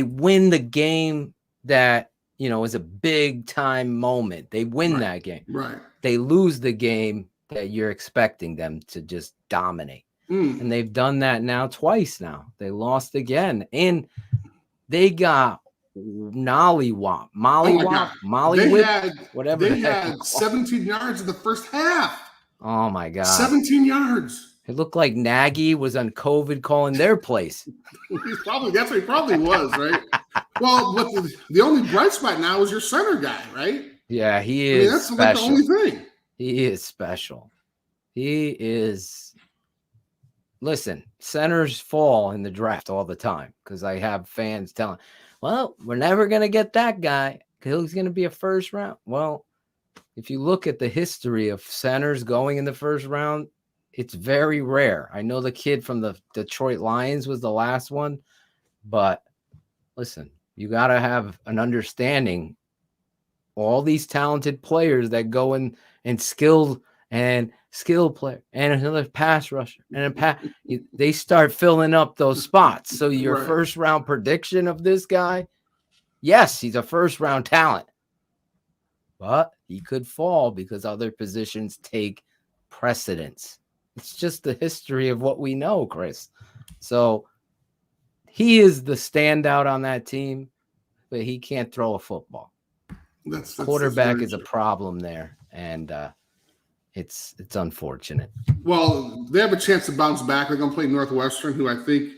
win the game that, is a big time moment. They win Right. that game. Right. They lose the game that you're expecting them to just dominate. Mm. And they've done that now twice now. They lost again. And they got Nollywop, They whip, had whatever. They had 17 yards in the first half. Oh my God. 17 yards. It looked like Nagy was on COVID calling their place. That's what he probably was, right? Well, but the only bright spot now is your center guy, right? Yeah, he is. That's special. like the only thing. He is special. He is. Listen, centers fall in the draft all the time because I have fans telling, well, we're never going to get that guy because he's going to be a first round. Well, if you look at the history of centers going in the first round, it's very rare. I know the kid from the Detroit Lions was the last one, but listen, you got to have an understanding. All these talented players that go in and skill player and another pass rusher and they start filling up those spots. So your first round prediction of this guy, yes, he's a first round talent, but he could fall because other positions take precedence. It's just the history of what we know, Chris. So he is the standout on that team, but he can't throw a football. Quarterback is a problem there, and it's unfortunate. Well, they have a chance to bounce back. They're going to play Northwestern, who I don't think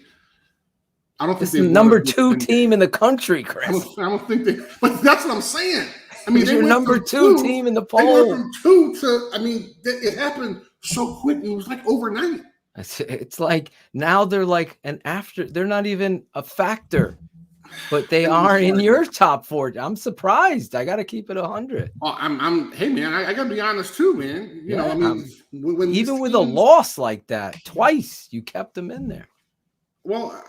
this is the number 2 team in the country, Chris. I don't think they. But that's what I'm saying. I mean, they're your number 2 team in the poll. They went from 2 to. I mean, it happened so quick. It was like overnight. It's like now they're like they're not even a factor. But they are in your top 4. I'm surprised. I got to keep it 100. Oh, hey man, I got to be honest too, man. You know, I mean, when even with a loss like that, twice you kept them in there. Well,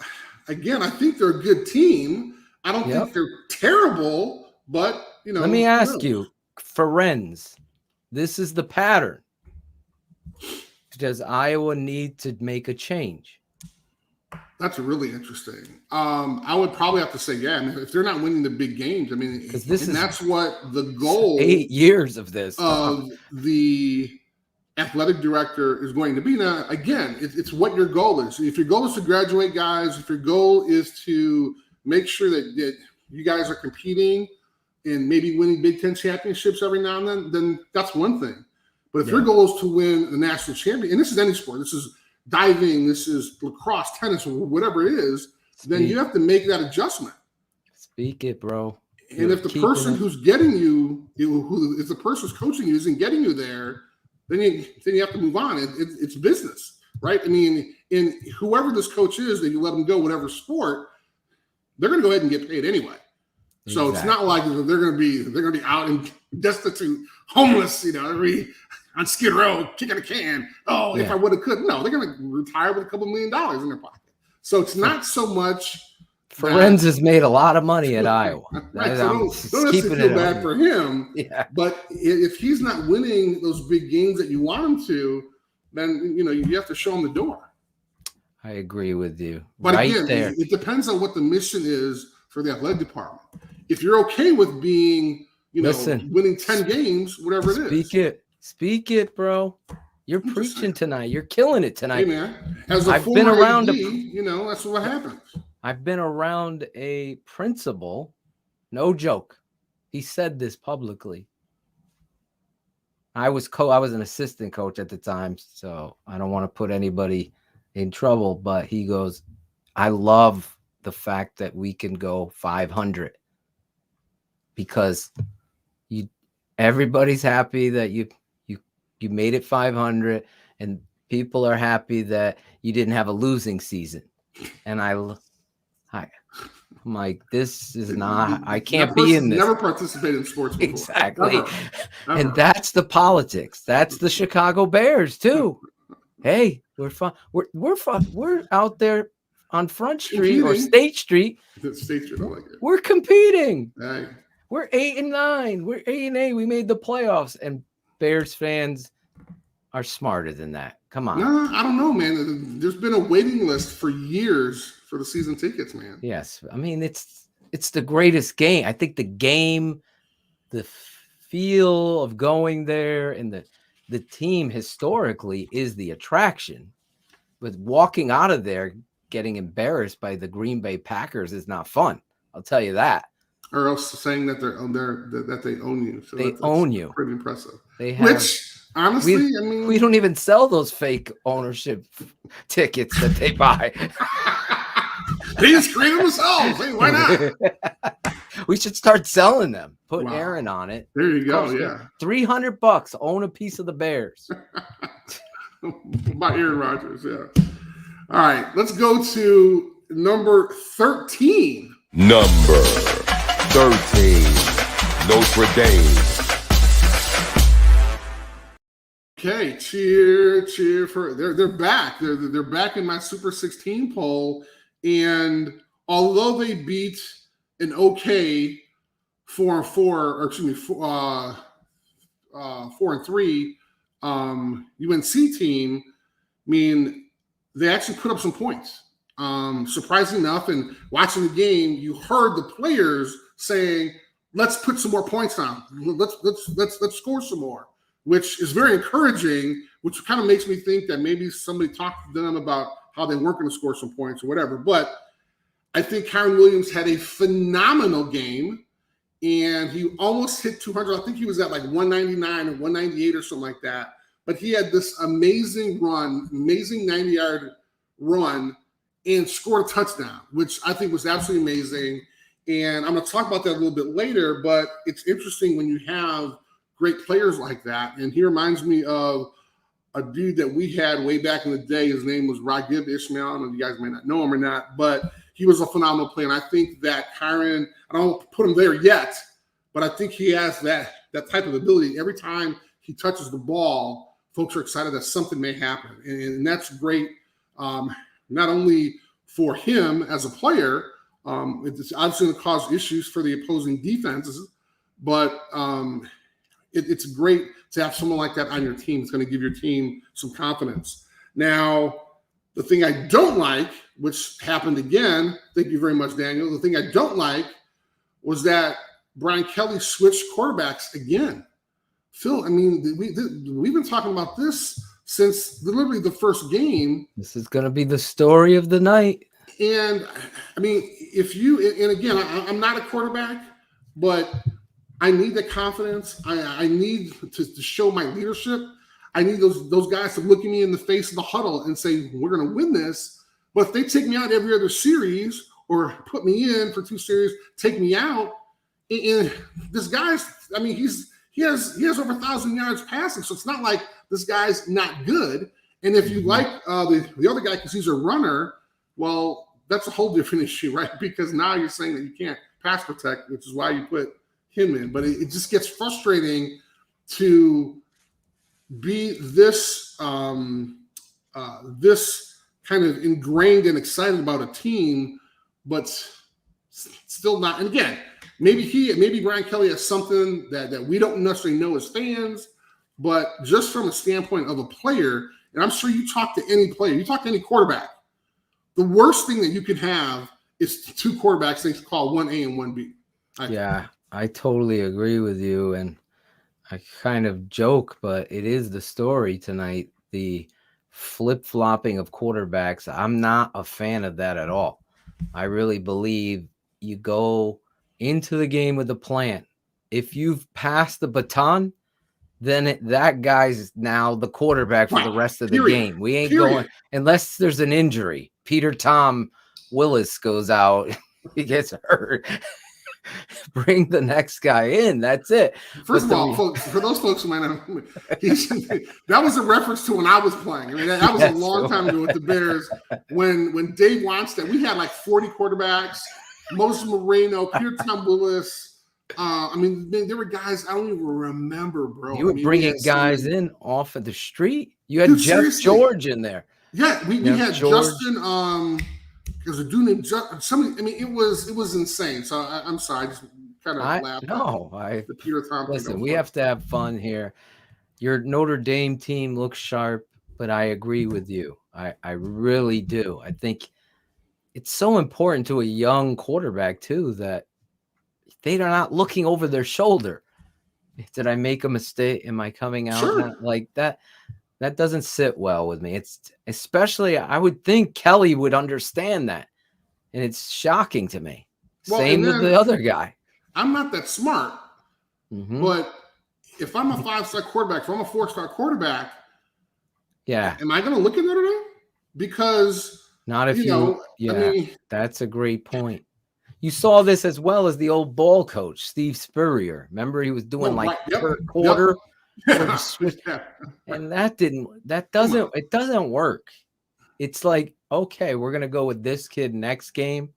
again, I think they're a good team. I don't think they're terrible, but you know. Let me ask you, Ferenz, this is the pattern. Does Iowa need to make a change? That's really interesting. I would probably have to say, yeah. I mean, if they're not winning the big games, I mean, that's what the goal. 8 years of this of the athletic director is going to be. Now, again, it's what your goal is. If your goal is to graduate guys, if your goal is to make sure that you guys are competing and maybe winning Big Ten championships every now and then that's one thing. But if your goal is to win the national champion, and this is any sport, this is diving, this is lacrosse, tennis, or whatever it is, then you have to make that adjustment. Speak it, bro. And if the person who's getting if the person who's coaching you isn't getting you there, then you have to move on. It's business, right? I mean, in whoever this coach is that you let them go, whatever sport, they're going to go ahead and get paid anyway. So it's not like they're going to be out and destitute, homeless, on Skid Row, kicking a can. Oh, if I would have could. No, they're going to retire with a couple $1 million in their pocket. So it's not so much. Ferenz has made a lot of money at Iowa. Right, so don't feel bad for him. Yeah. But if he's not winning those big games that you want him to, then you have to show him the door. I agree with you. But again, it depends on what the mission is for the athletic department. If you're okay with being, winning 10 games, whatever it is. Speak it, bro. You're preaching tonight. You're killing it tonight. Hey, man. As a former AD, that's what happens. I've been around a principal, no joke. He said this publicly. I was an assistant coach at the time, so I don't want to put anybody in trouble, but he goes, I love the fact that we can go 500 because everybody's happy that you made it 500 and people are happy that you didn't have a losing season. And I'm like, this is not, I can't be in this. Never participated in sports before. Exactly. Never. And that's the politics. That's the Chicago Bears too. Hey, we're fun. We're fun. We're out there on Front Street or State Street. State Street, I like it. We're competing. Hey. We're 8-9. We're 8-8. We made the playoffs, and Bears fans are smarter than that. Come on. No, I don't know, man. There's been a waiting list for years for the season tickets, man. Yes. I mean, it's the greatest game. I think the game, the feel of going there and the team historically is the attraction. But walking out of there getting embarrassed by the Green Bay Packers is not fun. I'll tell you that. or else saying that that they own you. So They own you. Pretty impressive. They have, which honestly, I mean, we don't even sell those fake ownership tickets that they buy. They just create them themselves. Hey, why not? We should start selling them. Put Aaron on it. There you go. Yeah, $300. Own a piece of the Bears. By Aaron Rodgers. Yeah. All right, let's go to number 13. Number 13, Notre Dame. Okay, cheer for they're back. They're back in my Super 16 poll, and although they beat an okay 4-4, or excuse me, 4-3 UNC team, I mean, they actually put up some points. Surprising enough, and watching the game, you heard the players saying, "Let's put some more points on. Let's score some more," which is very encouraging. Which kind of makes me think that maybe somebody talked to them about how they weren't going to score some points or whatever. But I think Kyron Williams had a phenomenal game, and he almost hit 200. I think he was at like 199 or 198 or something like that. But he had this amazing run, amazing 90-yard run, and scored a touchdown, which I think was absolutely amazing. And I'm going to talk about that a little bit later, but it's interesting when you have great players like that. And he reminds me of a dude that we had way back in the day. His name was Ragib Ishmael. I don't know if you guys may not know him or not, but he was a phenomenal player. And I think that Kyron, I don't put him there yet, but I think he has that type of ability. Every time he touches the ball, folks are excited that something may happen. And that's great. Not only for him as a player, it's obviously going to cause issues for the opposing defenses, but it's great to have someone like that on your team. It's going to give your team some confidence. Now, the thing I don't like, which happened again, thank you very much, Daniel. The thing I don't like was that Brian Kelly switched quarterbacks again. Phil, I mean, we've been talking about this since literally the first game. This is going to be the story of the night. And I mean, and again, I'm not a quarterback, but I need the confidence. I need to show my leadership. I need those guys to look at me in the face of the huddle and say, we're going to win this. But if they take me out every other series or put me in for 2 series, take me out, and this guy's, I mean, he has over 1,000 yards passing, so it's not like this guy's not good. And if you like the other guy because he's a runner, well, that's a whole different issue, right? Because now you're saying that you can't pass protect, which is why you put him in. But it just gets frustrating to be this this kind of ingrained and excited about a team, but still not. And again, maybe Brian Kelly has something that we don't necessarily know as fans, but just from a standpoint of a player, and I'm sure you talk to any player, you talk to any quarterback, the worst thing that you can have is 2 quarterbacks they call 1A and 1B. Yeah, I totally agree with you. And I kind of joke, but it is the story tonight, the flip-flopping of quarterbacks. I'm not a fan of that at all. I really believe you go into the game with a plan. If you've passed the baton, then that guy's now the quarterback for the rest of the game. We ain't going unless there's an injury. Peter Tom Willis goes out, he gets hurt. Bring the next guy in. That's it. First of all, folks, for those folks who might not know, that was a reference to when I was playing. I mean, that was a long time ago with the Bears when Dave Wannstedt, we had like 40 quarterbacks, Moses Moreno, Peter Tom Willis. I mean, there were guys I don't even remember, bro. You were bringing guys in off of the street. You had Jeff George in there. Yeah, we had George. Justin. There's a dude named somebody. I mean, it was insane. So I'm sorry, I just kind of laughed. The Peter Tom. Listen, we have to have fun here. Your Notre Dame team looks sharp, but I agree with you. I really do. I think it's so important to a young quarterback too that they are not looking over their shoulder. Did I make a mistake? Am I coming out like that? That doesn't sit well with me. It's especially, I would think Kelly would understand that. And it's shocking to me. Same with the other guy. I'm not that smart, but if I'm a 5-star quarterback, if I'm a 4-star quarterback, am I going to look at Notre Dame? Because not if I mean, that's a great point. You saw this as well as the old ball coach, Steve Spurrier. Remember, he was doing third quarter, and it doesn't work. It's like, okay, we're gonna go with this kid next game.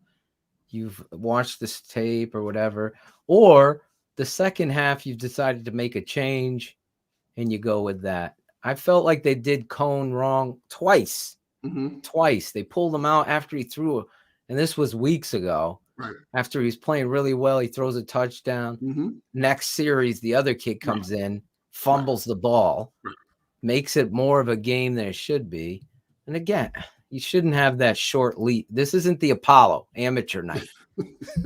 You've watched this tape or whatever, or the second half you've decided to make a change, and you go with that. I felt like they did Cone wrong twice. Twice they pulled him out after he threw, and this was weeks ago. Right after he's playing really well, he throws a touchdown. Next series, the other kid comes in, fumbles the ball, makes it more of a game than it should be. And again, you shouldn't have that short lead. This isn't the Apollo amateur night.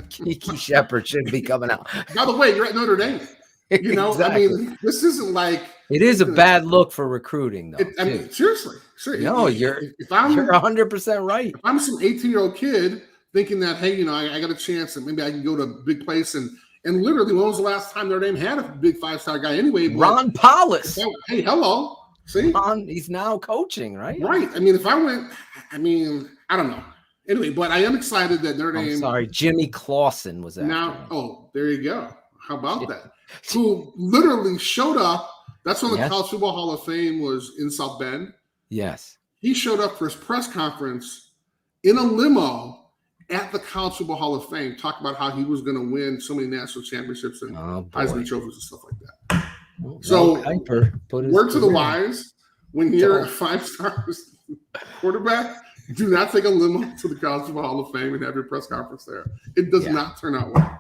Kiki Shepard shouldn't be coming out. By the way, you're at Notre Dame. Exactly. I mean, this isn't like it is a bad look for recruiting, though. I mean, seriously. No, you're 100% right. If I'm some 18-year-old kid thinking that, hey, I got a chance and maybe I can go to a big place and literally, when was the last time Notre Dame had a big 5-star guy anyway? Ron Paulus. Hey, hello. See? He's now coaching, right? Right. I mean, if I went, I don't know. Anyway, but I am excited that Notre Dame. I'm sorry, Jimmy Clausen was after now. him. Oh, there you go. How about that? Who literally showed up. That's when the College Football Hall of Fame was in South Bend. Yes. He showed up for his press conference in a limo at the College Football Hall of Fame, talk about how he was going to win so many national championships and Heisman trophies and stuff like that. So, word to the wise, when you're a 5-star quarterback, do not take a limo to the College Football Hall of Fame and have your press conference there. It does not turn out well.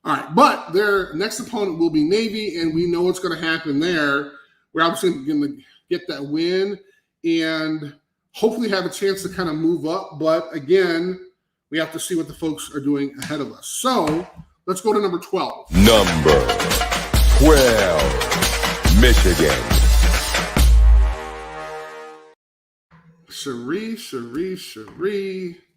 All right, but their next opponent will be Navy, and we know what's going to happen there. We're obviously going to get that win and hopefully have a chance to kind of move up. But again, we have to see what the folks are doing ahead of us. So let's go to number 12. Number 12, Michigan. Cherie,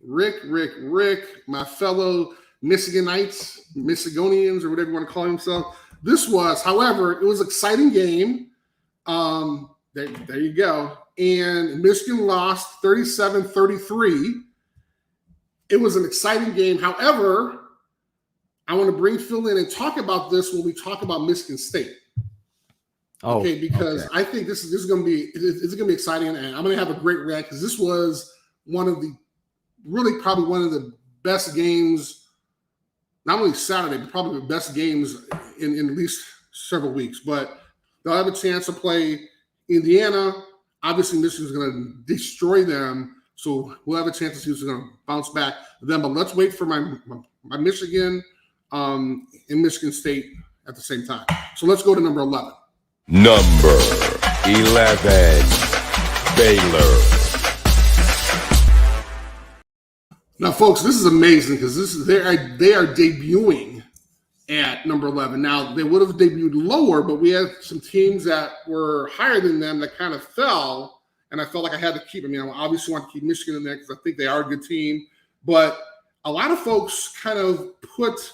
Rick, my fellow Michiganites, Michigonians, or whatever you want to call themselves. This was, however, it was an exciting game. There you go. And Michigan lost 37-33. It was an exciting game. However, I want to bring Phil in and talk about this when we talk about Michigan State. Okay, because I think this is going to be exciting, and I'm going to have a great rant because this was probably one of the best games, not only Saturday, but probably the best games in at least several weeks. But they'll have a chance to play Indiana. Obviously, Michigan's going to destroy them, so we'll have a chance to see who's going to bounce back with them. But let's wait for my Michigan and Michigan State at the same time. So let's go to number 11. Number 11, Baylor. Now, folks, this is amazing because they are debuting at number 11. Now, they would have debuted lower, but we had some teams that were higher than them that kind of fell, and I felt like I had to keep. I obviously want to keep Michigan in there because I think they are a good team, but a lot of folks kind of put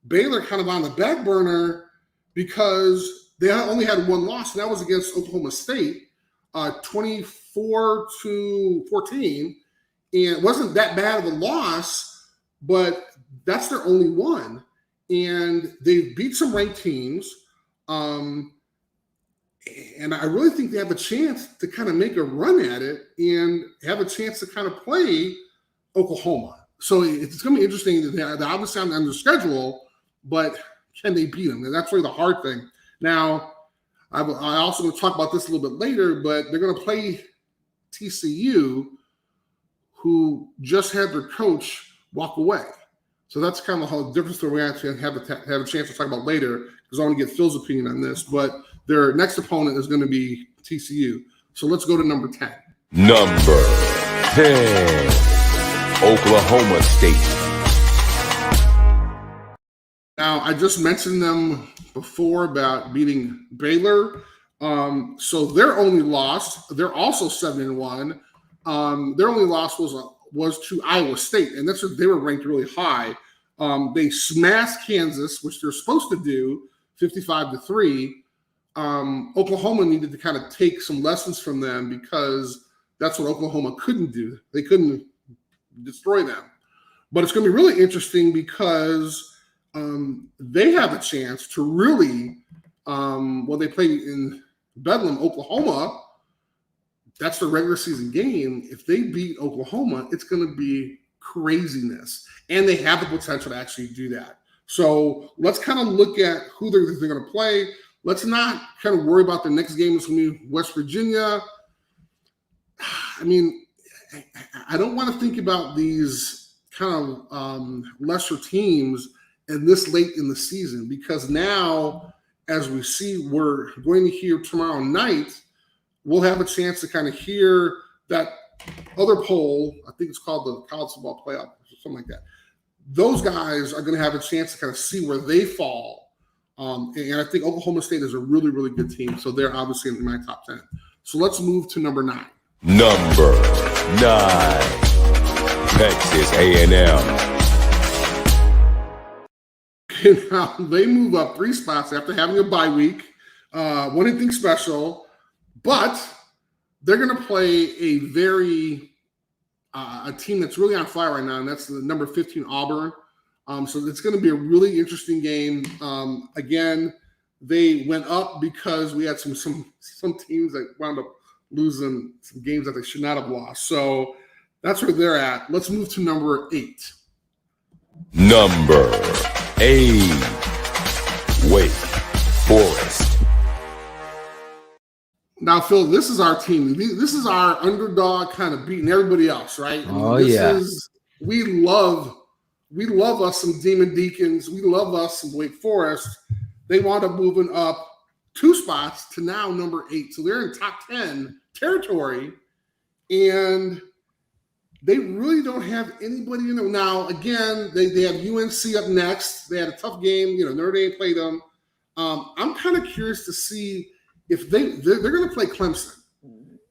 Baylor kind of on the back burner because they only had one loss, and that was against Oklahoma State, 24-14. And it wasn't that bad of a loss, but that's their only one. And they beat some ranked teams. And I really think they have a chance to kind of make a run at it and have a chance to kind of play Oklahoma. So it's going to be interesting that they're obviously on the schedule, but can they beat them? And that's really the hard thing. Now, I also going to talk about this a little bit later, but they're going to play TCU, who just had their coach walk away. So that's kind of the difference that we actually have a chance to talk about later, because I want to get Phil's opinion on this. But their next opponent is going to be TCU. So let's go to number 10. Number 10, Oklahoma State. Now, I just mentioned them before about beating Baylor. So their only loss, they're also 7-1. Their only loss was to Iowa State, and they were ranked really high. They smashed Kansas, which they're supposed to do, 55-3. Oklahoma needed to kind of take some lessons from them because that's what Oklahoma couldn't do. They couldn't destroy them. But it's going to be really interesting because they have a chance to really, they play in Bedlam, Oklahoma. That's the regular season game. If they beat Oklahoma, it's going to be craziness. And they have the potential to actually do that. So let's kind of look at who they're going to play. Let's not kind of worry about the next game. It's going to be West Virginia. I mean, I don't want to think about these kind of lesser teams and this late in the season, because now, as we see, we're going to hear tomorrow night, we'll have a chance to kind of hear that other poll. I think it's called the College Football Playoff or something like that. Those guys are going to have a chance to kind of see where they fall. And I think Oklahoma State is a really, really good team. So they're obviously in my top 10. So let's move to number 9. Number 9, Texas A&M. Now, they move up 3 spots after having a bye week. One anything special. But they're going to play a very a team that's really on fire right now, and that's the number 15 Auburn. So it's going to be a really interesting game. Again, they went up because we had some teams that wound up losing some games that they should not have lost. So that's where they're at. Let's move to number 8. Number 8, Wake Forest. Now, Phil, this is our team. This is our underdog kind of beating everybody else, right? We love us some Demon Deacons. We love us some Wake Forest. They wound up moving up 2 spots to now number 8. So they're in top 10 territory, and they really don't have anybody in them. Now, again, they have UNC up next. They had a tough game. Notre Dame played them. I'm kind of curious to see if they're going to play Clemson.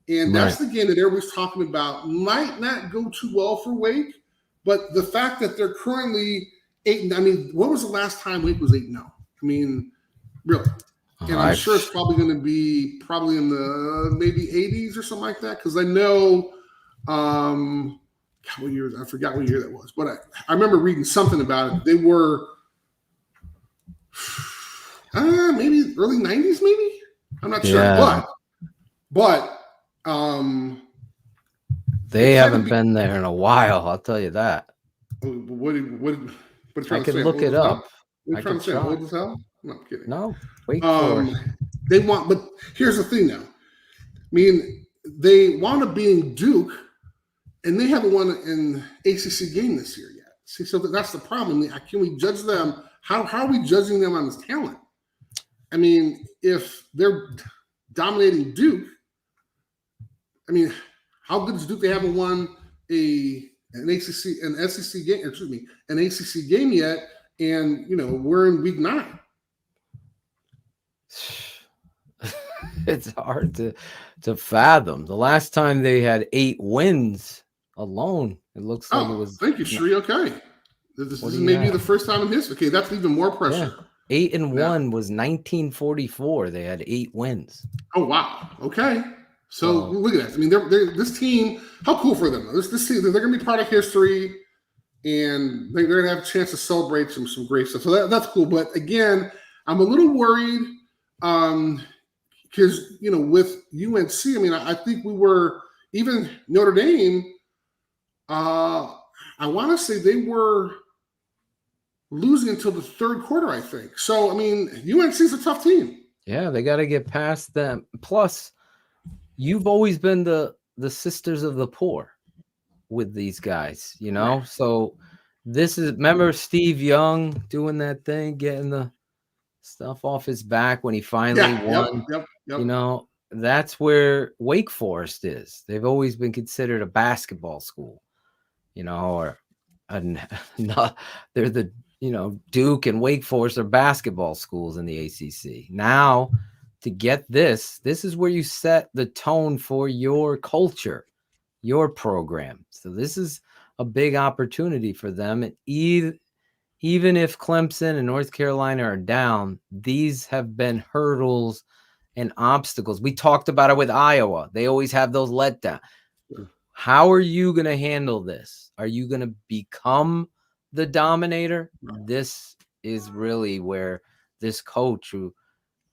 And that's the game that everybody's talking about. Might not go too well for Wake, but the fact that they're currently 8, I mean, when was the last time Wake was 8-0? I mean, really. And I'm sure it's probably going to be in the maybe 80s or something like that, because I know what year? I forgot what year that was, but I remember reading something about it. They were maybe early 90s, maybe. I'm not sure, but they haven't been there in a while. I'll tell you that. I can look it up. What are you trying to say? Old as hell? No, I'm kidding. No, Wake Forest. But here's the thing now. I mean, they wound up being Duke, and they haven't won an ACC game this year yet. See, so that's the problem. Can we judge them? How are we judging them on this talent? I mean, if they're dominating Duke, I mean, how good is Duke? They haven't won an SEC game yet, and we're in week 9. It's hard to fathom. The last time they had 8 wins alone, it looks like it was. Thank you, Shree. Okay, this is maybe the first time in history. Okay, that's even more pressure. Yeah. 8-1 was 1944. They had 8 wins. Oh wow. Okay. So look at that. I mean, they're this team. How cool for them. This team. They're going to be part of history, and they're going to have a chance to celebrate some great stuff. So that's cool. But again, I'm a little worried because with UNC. I mean, I think we were even Notre Dame. I want to say they were losing until the 3rd quarter, I think. So, I mean, UNC is a tough team. Yeah, they got to get past them. Plus, you've always been the sisters of the poor with these guys, Right. So this is, remember Steve Young doing that thing, getting the stuff off his back when he finally won? Yep. That's where Wake Forest is. They've always been considered a basketball school, they're the Duke and Wake Forest are basketball schools in the ACC. Now, to get this is where you set the tone for your culture, your program. So this is a big opportunity for them. And even if Clemson and North Carolina are down, these have been hurdles and obstacles. We talked about it with Iowa. They always have those letdowns. How are you going to handle this? Are you going to become the dominator? This is really where this coach, who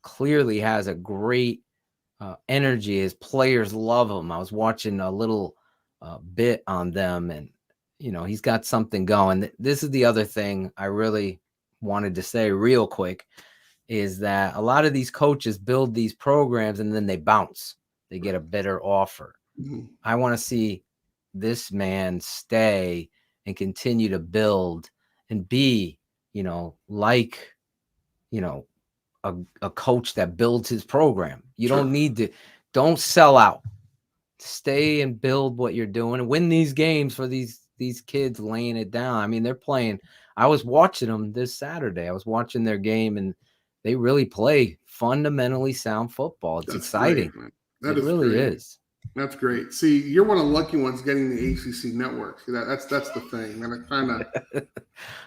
clearly has a great energy, his players love him. I was watching a little bit on them, and he's got something going. This is the other thing I really wanted to say real quick, is that a lot of these coaches build these programs and then they bounce. They get a better offer. Mhm. I want to see this man stay and continue to build and be, like, a coach that builds his program. You don't sell out. Stay and build what you're doing and win these games for these kids laying it down. I mean, they're playing. I was watching them this Saturday. I was watching their game, and they really play fundamentally sound football. It's exciting. Great, it really is. That's great. See, you're one of the lucky ones getting the ACC network. See, that's the thing. And I'm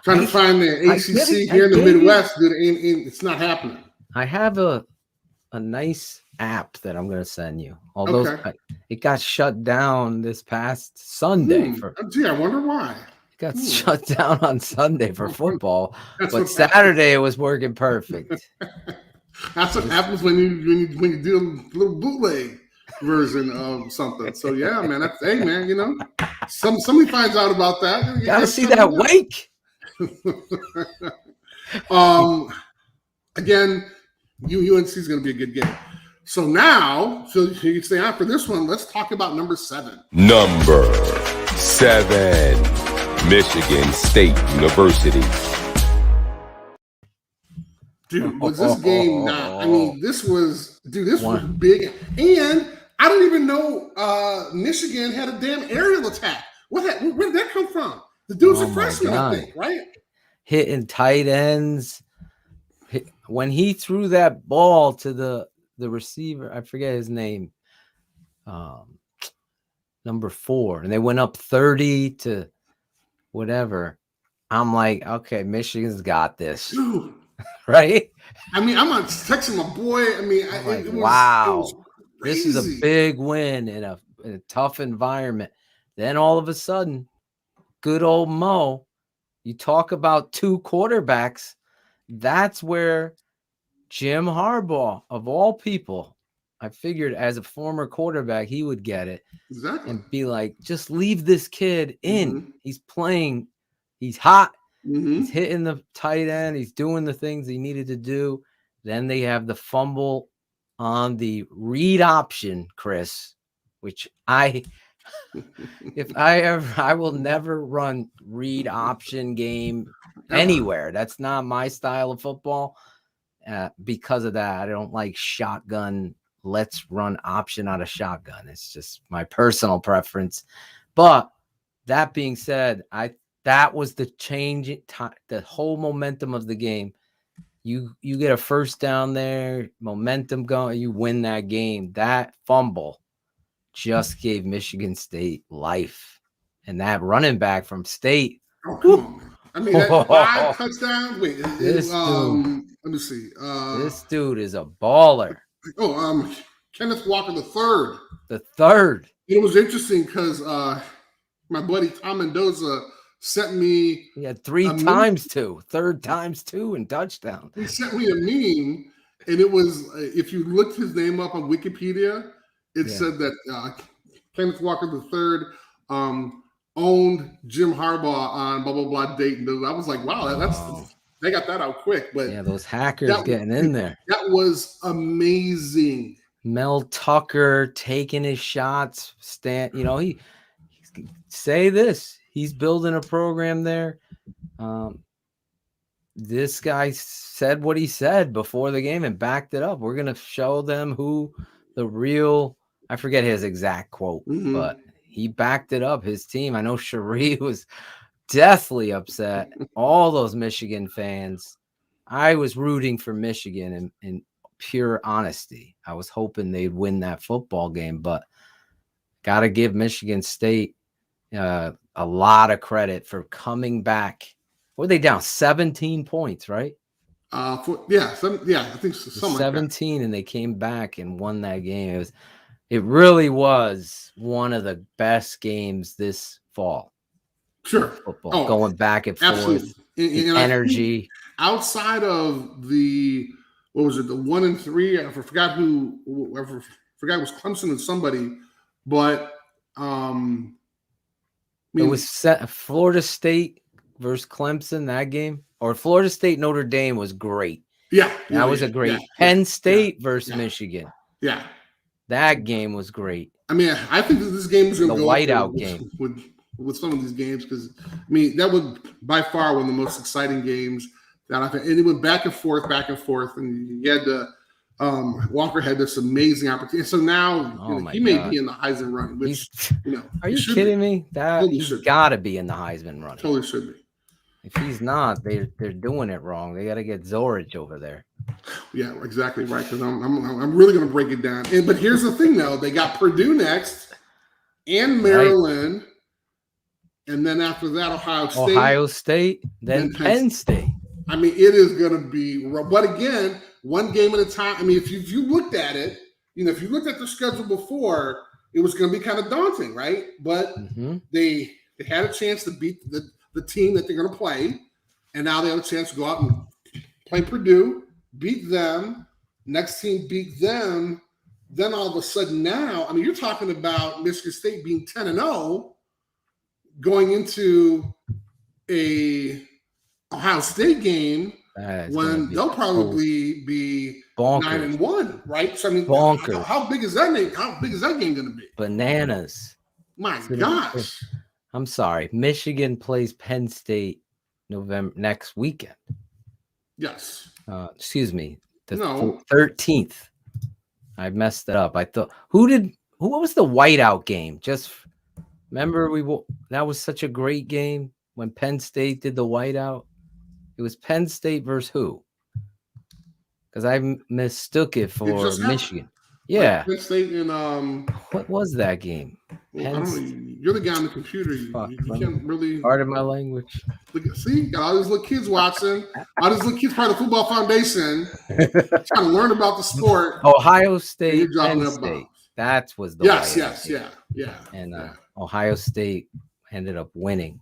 trying to find the ACC here in the Midwest, dude. It's not happening. I have a nice app that I'm going to send you. Although it got shut down this past Sunday. Gee, I wonder why. It got shut down on Sunday for football, but Saturday it was working perfect. That's what happens when you do a little bootleg version of something. So yeah, man, hey man, somebody finds out about that. Gotta see that wake. Again, UNC is going to be a good game. So now, so you can stay on for this one. Let's talk about number 7. Number 7, Michigan State University. Dude, was this game not? I mean, this was big. And I don't even know Michigan had a damn aerial attack. Where did that come from? The dude's a freshman, I think, right? Hitting tight ends. When he threw that ball to the receiver, I forget his name, number 4, and they went up 30 to whatever. I'm like, okay, Michigan's got this. Dude. Right? I mean, I'm texting my boy. I mean, wow, this is a big win in a tough environment. Then all of a sudden, good old Mo, you talk about 2 quarterbacks. That's where Jim Harbaugh, of all people, I figured as a former quarterback, he would get it. Exactly. And be like, just leave this kid in. Mm-hmm. He's playing. He's hot. Mm-hmm. He's hitting the tight end. He's doing the things he needed to do. Then they have the fumble on the read option, Chris, which I will never run read option game anywhere. That's not my style of football. Because of that, I don't like shotgun. Let's run option out of shotgun. It's just my personal preference. But that being said, that was the change, the whole momentum of the game. You get a first down there, momentum going, you win that game. That fumble just gave Michigan State life. And that running back from State. Oh, come on. I mean, that 5 touchdowns. Wait, let me see. This dude is a baller. Kenneth Walker III. The third. It was interesting because my buddy Tom Mendoza sent me. He had 3 times 2, third times 2 and touchdown. He sent me a meme, and it was if you looked his name up on Wikipedia, it said that Kenneth Walker III owned Jim Harbaugh on blah blah blah date, and I was like, wow, they got that out quick. But yeah, those hackers getting in there. That was amazing. Mel Tucker taking his shots. He say this. He's building a program there. This guy said what he said before the game and backed it up. We're going to show them who the real, I forget his exact quote, but he backed it up, his team. I know Cherie was deathly upset. All those Michigan fans. I was rooting for Michigan in pure honesty. I was hoping they'd win that football game, but got to give Michigan State a lot of credit for coming back Were they down 17 points, right? I think something 17, and they came back and won that game. It really was one of the best games this fall. Sure. Football, going back and absolutely. forth, and energy. Outside of the 1 and 3, I forgot it was Clemson and somebody, but it was Florida State versus Clemson, that game, or Florida State Notre Dame was great. That was a great. Penn State versus Michigan. Yeah, that game was great. I mean, I think that this game is going to go whiteout game with some of these games, because I mean that was by far one of the most exciting games that I think. And it went back and forth, and you had to. Walker had this amazing opportunity. So now he may be in the Heisman running. Which are you kidding me? That totally he's got to be in the Heisman running. Totally should be. If he's not, they're doing it wrong. They got to get Zorich over there. Yeah, exactly right. Because I'm really going to break it down. But here's the thing, though: they got Purdue next, and Maryland, and then after that, Ohio State, then Penn State. I mean, it is going to be. But again, one game at a time. I mean, if you looked at it, if you looked at the schedule before, it was going to be kind of daunting, right? But they had a chance to beat the team that they're going to play, and now they have a chance to go out and play Purdue, beat them, next team beat them. Then all of a sudden now, I mean, you're talking about Michigan State being 10-0 going into a Ohio State game when they'll probably be 9-1, right? So I mean, bonkers. How big is that game? How big is that game going to be? Bananas. My gosh. I'm sorry. Michigan plays Penn State next weekend. Yes. Excuse me. The 13th. I messed it up. I thought what was the whiteout game? Just remember that was such a great game when Penn State did the whiteout. It was Penn State versus who? Because I mistook it for Michigan. Yeah. Penn State and what was that game? Well, I don't know. You're the guy on the computer. You can't really. Pardon my language. See, got all these little kids watching. All these little kids part of the Football Foundation, trying to learn about the sport. Ohio State, Penn State. That was the yeah. And Ohio State ended up winning,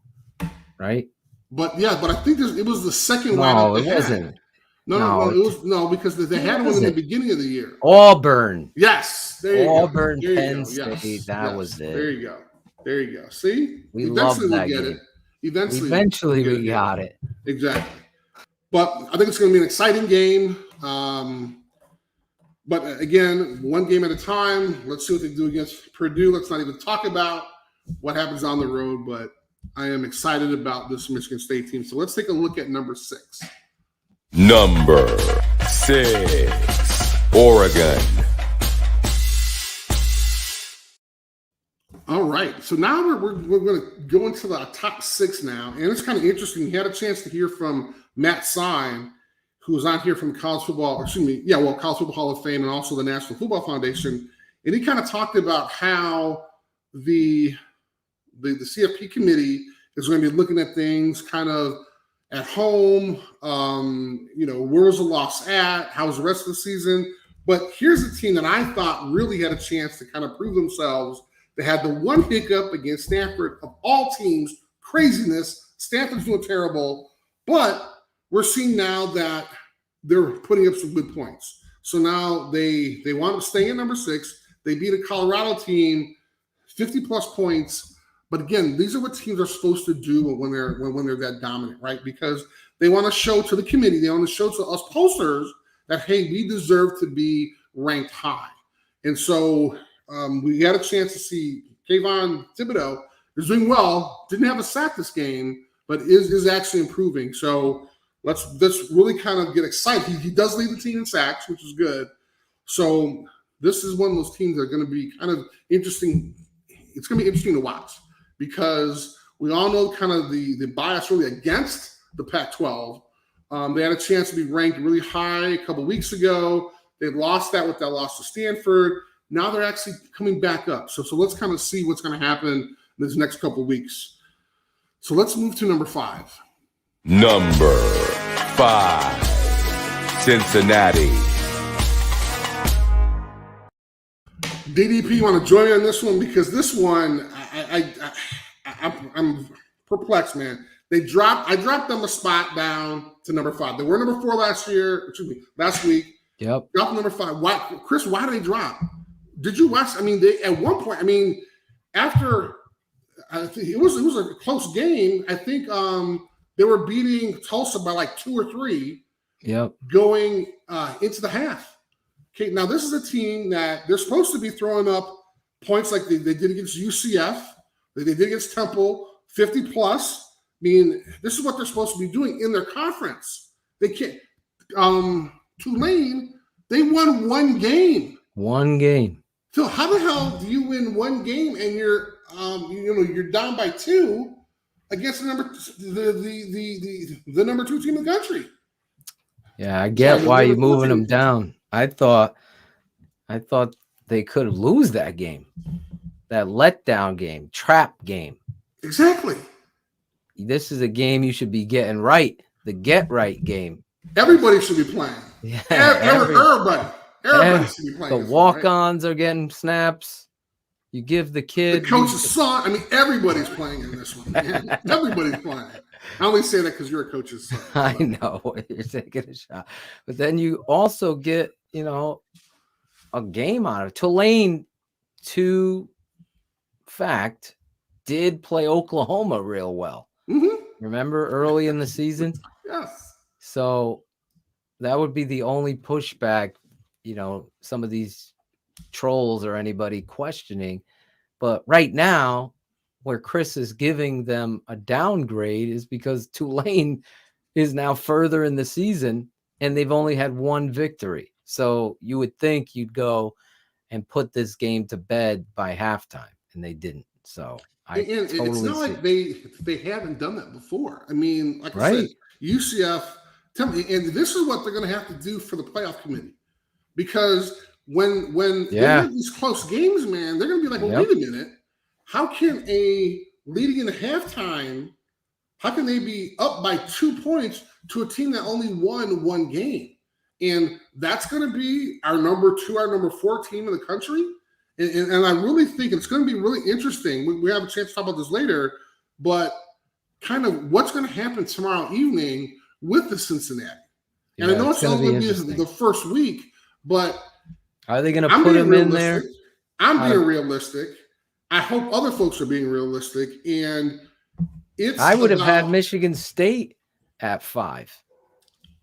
right? But I think it was the second one. No, it wasn't. No, it was because they had one in the beginning of the year. Auburn. Yes, there you Auburn, go. Penn State. That was it. There you go. See, we love that game. Eventually, we got it. Exactly. But I think it's going to be an exciting game. But again, one game at a time. Let's see what they do against Purdue. Let's not even talk about what happens on the road. But I am excited about this Michigan State team. So let's take a look at number 6. Number 6, Oregon. All right. So now we're going to go into the top 6 now. And it's kind of interesting. You had a chance to hear from Matt Sine, who was on here from College Football Hall of Fame and also the National Football Foundation. And he kind of talked about how the CFP committee is going to be looking at things kind of at home. Where was the loss at? How was the rest of the season? But here's a team that I thought really had a chance to kind of prove themselves. They had the one hiccup against Stanford of all teams. Craziness. Stanford's doing terrible. But we're seeing now that they're putting up some good points. So now they want to stay in number 6. They beat a Colorado team, 50-plus points. But again, these are what teams are supposed to do when they're that dominant, right? Because they want to show to the committee, they want to show to us posters that, hey, we deserve to be ranked high. And so we had a chance to see Kayvon Thibodeau is doing well. Didn't have a sack this game, but is actually improving. So let's really kind of get excited. He does lead the team in sacks, which is good. So this is one of those teams that are going to be kind of interesting. It's going to be interesting to watch because we all know kind of the bias really against the Pac-12. They had a chance to be ranked really high a couple weeks ago. They lost that with that loss to Stanford. Now they're actually coming back up. So let's kind of see what's going to happen in this next couple weeks. So let's move to number 5. Number 5, Cincinnati. DDP, you want to join me on this one? Because this one, I'm perplexed, man. I dropped them a spot down to number 5. They were number 4 last week. Yep. Dropped number 5. Why, Chris? Why did they drop? Did you watch? I mean, they at one point. I mean, after I think it was a close game. I think they were beating Tulsa by like 2 or 3. Yep. Going into the half. Okay, now this is a team that they're supposed to be throwing up points like they did against UCF, they did against Temple, 50 plus. I mean, this is what they're supposed to be doing in their conference. They can't. Tulane, they won 1 game. 1 game. Phil, how the hell do you win 1 game and you're you're down by 2 against the number 2 team in the country? Yeah, I get why you're moving them down. I thought they could lose that game, that letdown game, trap game. Exactly. This is a game you should be getting right, the get right game. Everybody should be playing. Yeah, everybody should be playing. The walk-ons are getting snaps. You give the kid. The coach's son. I mean, everybody's playing in this one. Man. Everybody's playing. I only say that because you're a coach's son. I know you're taking a shot, but then you also get a game out of it. Tulane, to fact, did play Oklahoma real well. Mm-hmm. Remember early in the season? Yes. So that would be the only pushback, some of these trolls or anybody questioning. But right now, where Chris is giving them a downgrade is because Tulane is now further in the season and they've only had 1 victory. So you would think you'd go and put this game to bed by halftime, and they didn't. So it's not like they haven't done that before. I mean, like I said, UCF, and this is what they're going to have to do for the playoff committee, because when they have these close games, man, they're going to be like, well, wait a minute. How can leading into halftime, how can they be up by 2 points to a team that only won 1 game? And that's going to be our number 2, our number 4 team in the country. And I really think it's going to be really interesting. We have a chance to talk about this later, but kind of what's going to happen tomorrow evening with the Cincinnati. And I know it's only going to be the first week, but are they going to put them in there? I'm being realistic. I hope other folks are being realistic, and I would have had Michigan State at 5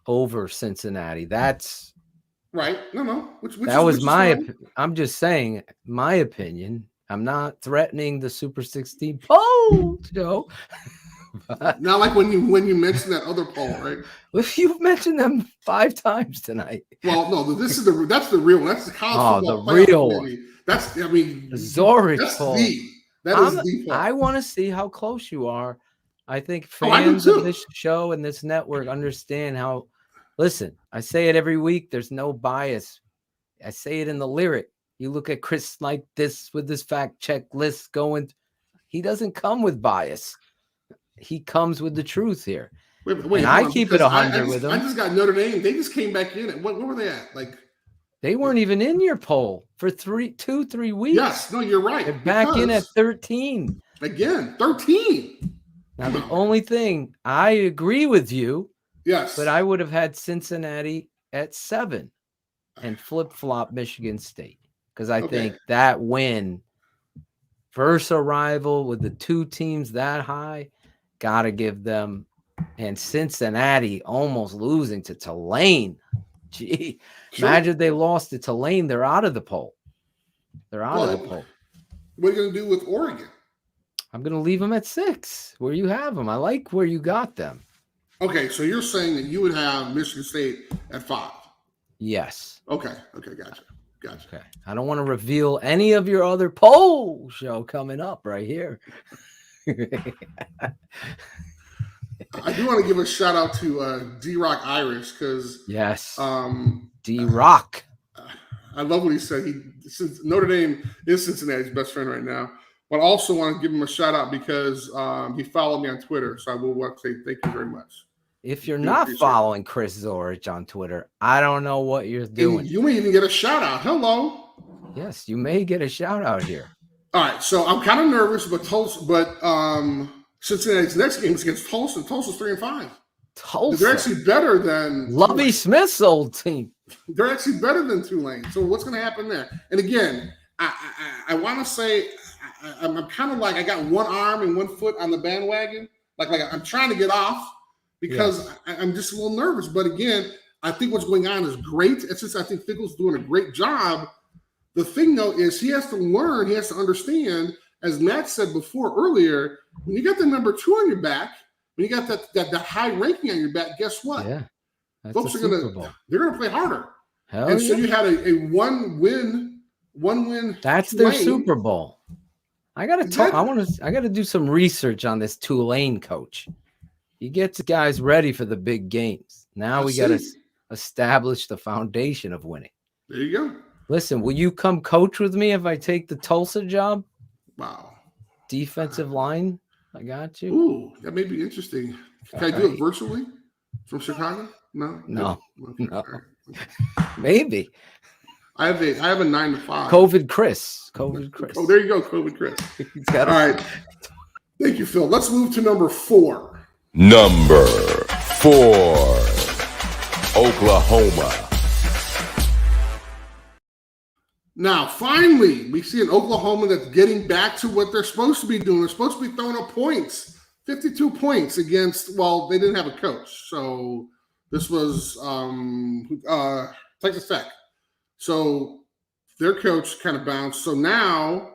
over Cincinnati. That's right. No. That was my. I'm just saying my opinion. I'm not threatening the Super 16 poll, Joe. Not like when you mentioned that other poll, right? You've mentioned them 5 times tonight. Well, no, that's the real one. That's the college football the real one. That's the Zorich poll. That is the poll. I want to see how close you are. I think fans of this show and this network understand how. Listen, I say it every week. There's no bias. I say it in the lyric. You look at Chris like this with this fact check list going. He doesn't come with bias. He comes with the truth here. Wait, I keep it 100 with them. I just got Notre Dame. They just came back in. What were they at? Like they weren't even in your poll for 3 weeks. Yes, no, you're right. They're back in at 13. Again, 13. Now the only thing I agree with you. Yes, but I would have had Cincinnati at 7 and flip-flop Michigan State because I think that win versus a rival with the 2 teams that high, got to give them. And Cincinnati almost losing to Tulane. Gee, imagine they lost to Tulane. They're out of the poll. They're out of the poll. What are you going to do with Oregon? I'm going to leave them at 6 where you have them. I like where you got them. Okay, so you're saying that you would have Michigan State at 5? Yes. Okay, gotcha. Okay, I don't want to reveal any of your other poll show coming up right here. I do want to give a shout out to D-Rock Irish because D-Rock. I love what he said. Since Notre Dame is Cincinnati's best friend right now, but I also want to give him a shout out because he followed me on Twitter. So I will want to say thank you very much. If you're not following Chris Zorich on Twitter, I don't know what you're doing. And you may even get a shout out. Hello. Yes, you may get a shout out here. All right, so I'm kind of nervous, but Cincinnati's next game is against Tulsa. Tulsa's 3-5. Tulsa. They're actually better than Lovey Tulane. Smith's old team. They're actually better than Tulane. So what's going to happen there? And again, I want to say I'm kind of like I got one arm and one foot on the bandwagon. Like I'm trying to get off because I'm just a little nervous. But again, I think what's going on is great. It's just I think Fickle's doing a great job. The thing, though, is he has to learn, he has to understand, as Matt said before earlier, when you got the number 2 on your back, when you got that high ranking on your back, guess what? Yeah, folks are gonna play harder. Hell and yeah. so you had a one win. That's their Super Bowl. I gotta talk. I gotta do some research on this Tulane coach. He gets guys ready for the big games. Now we gotta establish the foundation of winning. There you go. Listen, will you come coach with me if I take the Tulsa job? Wow. Defensive line, I got you. Ooh, that may be interesting. Can I do it virtually from Chicago? No. Okay. No. Maybe. I have a 9 to 5. COVID Chris. Oh, there you go, COVID Chris. All right. Thank you, Phil. Let's move to number 4. Number 4, Oklahoma. Now, finally, we see an Oklahoma that's getting back to what they're supposed to be doing. They're supposed to be throwing up points, 52 points against, well, they didn't have a coach. So this was Texas Tech. So their coach kind of bounced. So now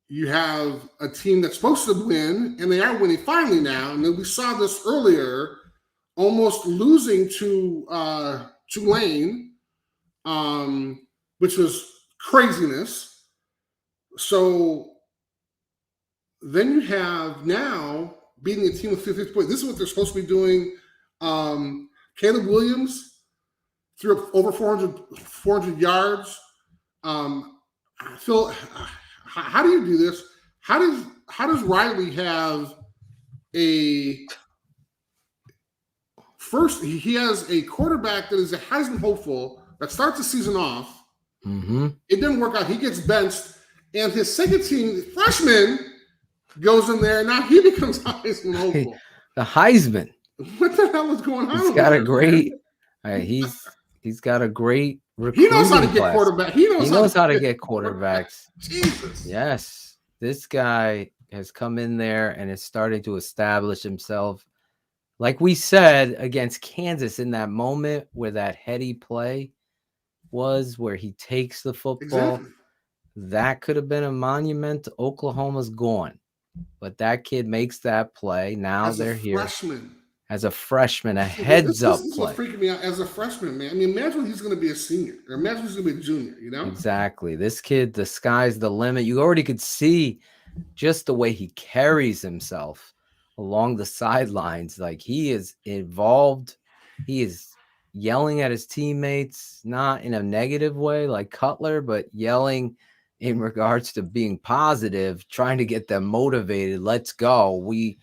you have a team that's supposed to win, and they are winning finally now. And then we saw this earlier, almost losing to Tulane, which was craziness. So then you have now beating a team with 50 points. This is what they're supposed to be doing. Caleb Williams threw up over 400 yards. Phil, how do you do this? How does Riley have he has a quarterback that is a Heisman hopeful that starts the season off. Mm-hmm. It didn't work out. He gets benched, and his second team freshman goes in there. And now he becomes Heisman hopeful. The Heisman. What the hell is going on? He's got a great. He's got a great. He knows how to get quarterback. He knows how to get quarterbacks. Jesus. Yes, this guy has come in there and is starting to establish himself. Like we said against Kansas in that moment where that heady play was, where he takes the football. Exactly. That could have been a monument. Oklahoma's gone, but that kid makes that play. Now they're here as a freshman, a heads-up play. This is what's freaking me out as a freshman, man. I mean, imagine he's going to be a senior, or imagine he's going to be a junior. You know, exactly. This kid, the sky's the limit. You already could see just the way he carries himself along the sidelines. Like, he is involved. He is yelling at his teammates, not in a negative way like Cutler, but yelling in regards to being positive, trying to get them motivated. Let's go. We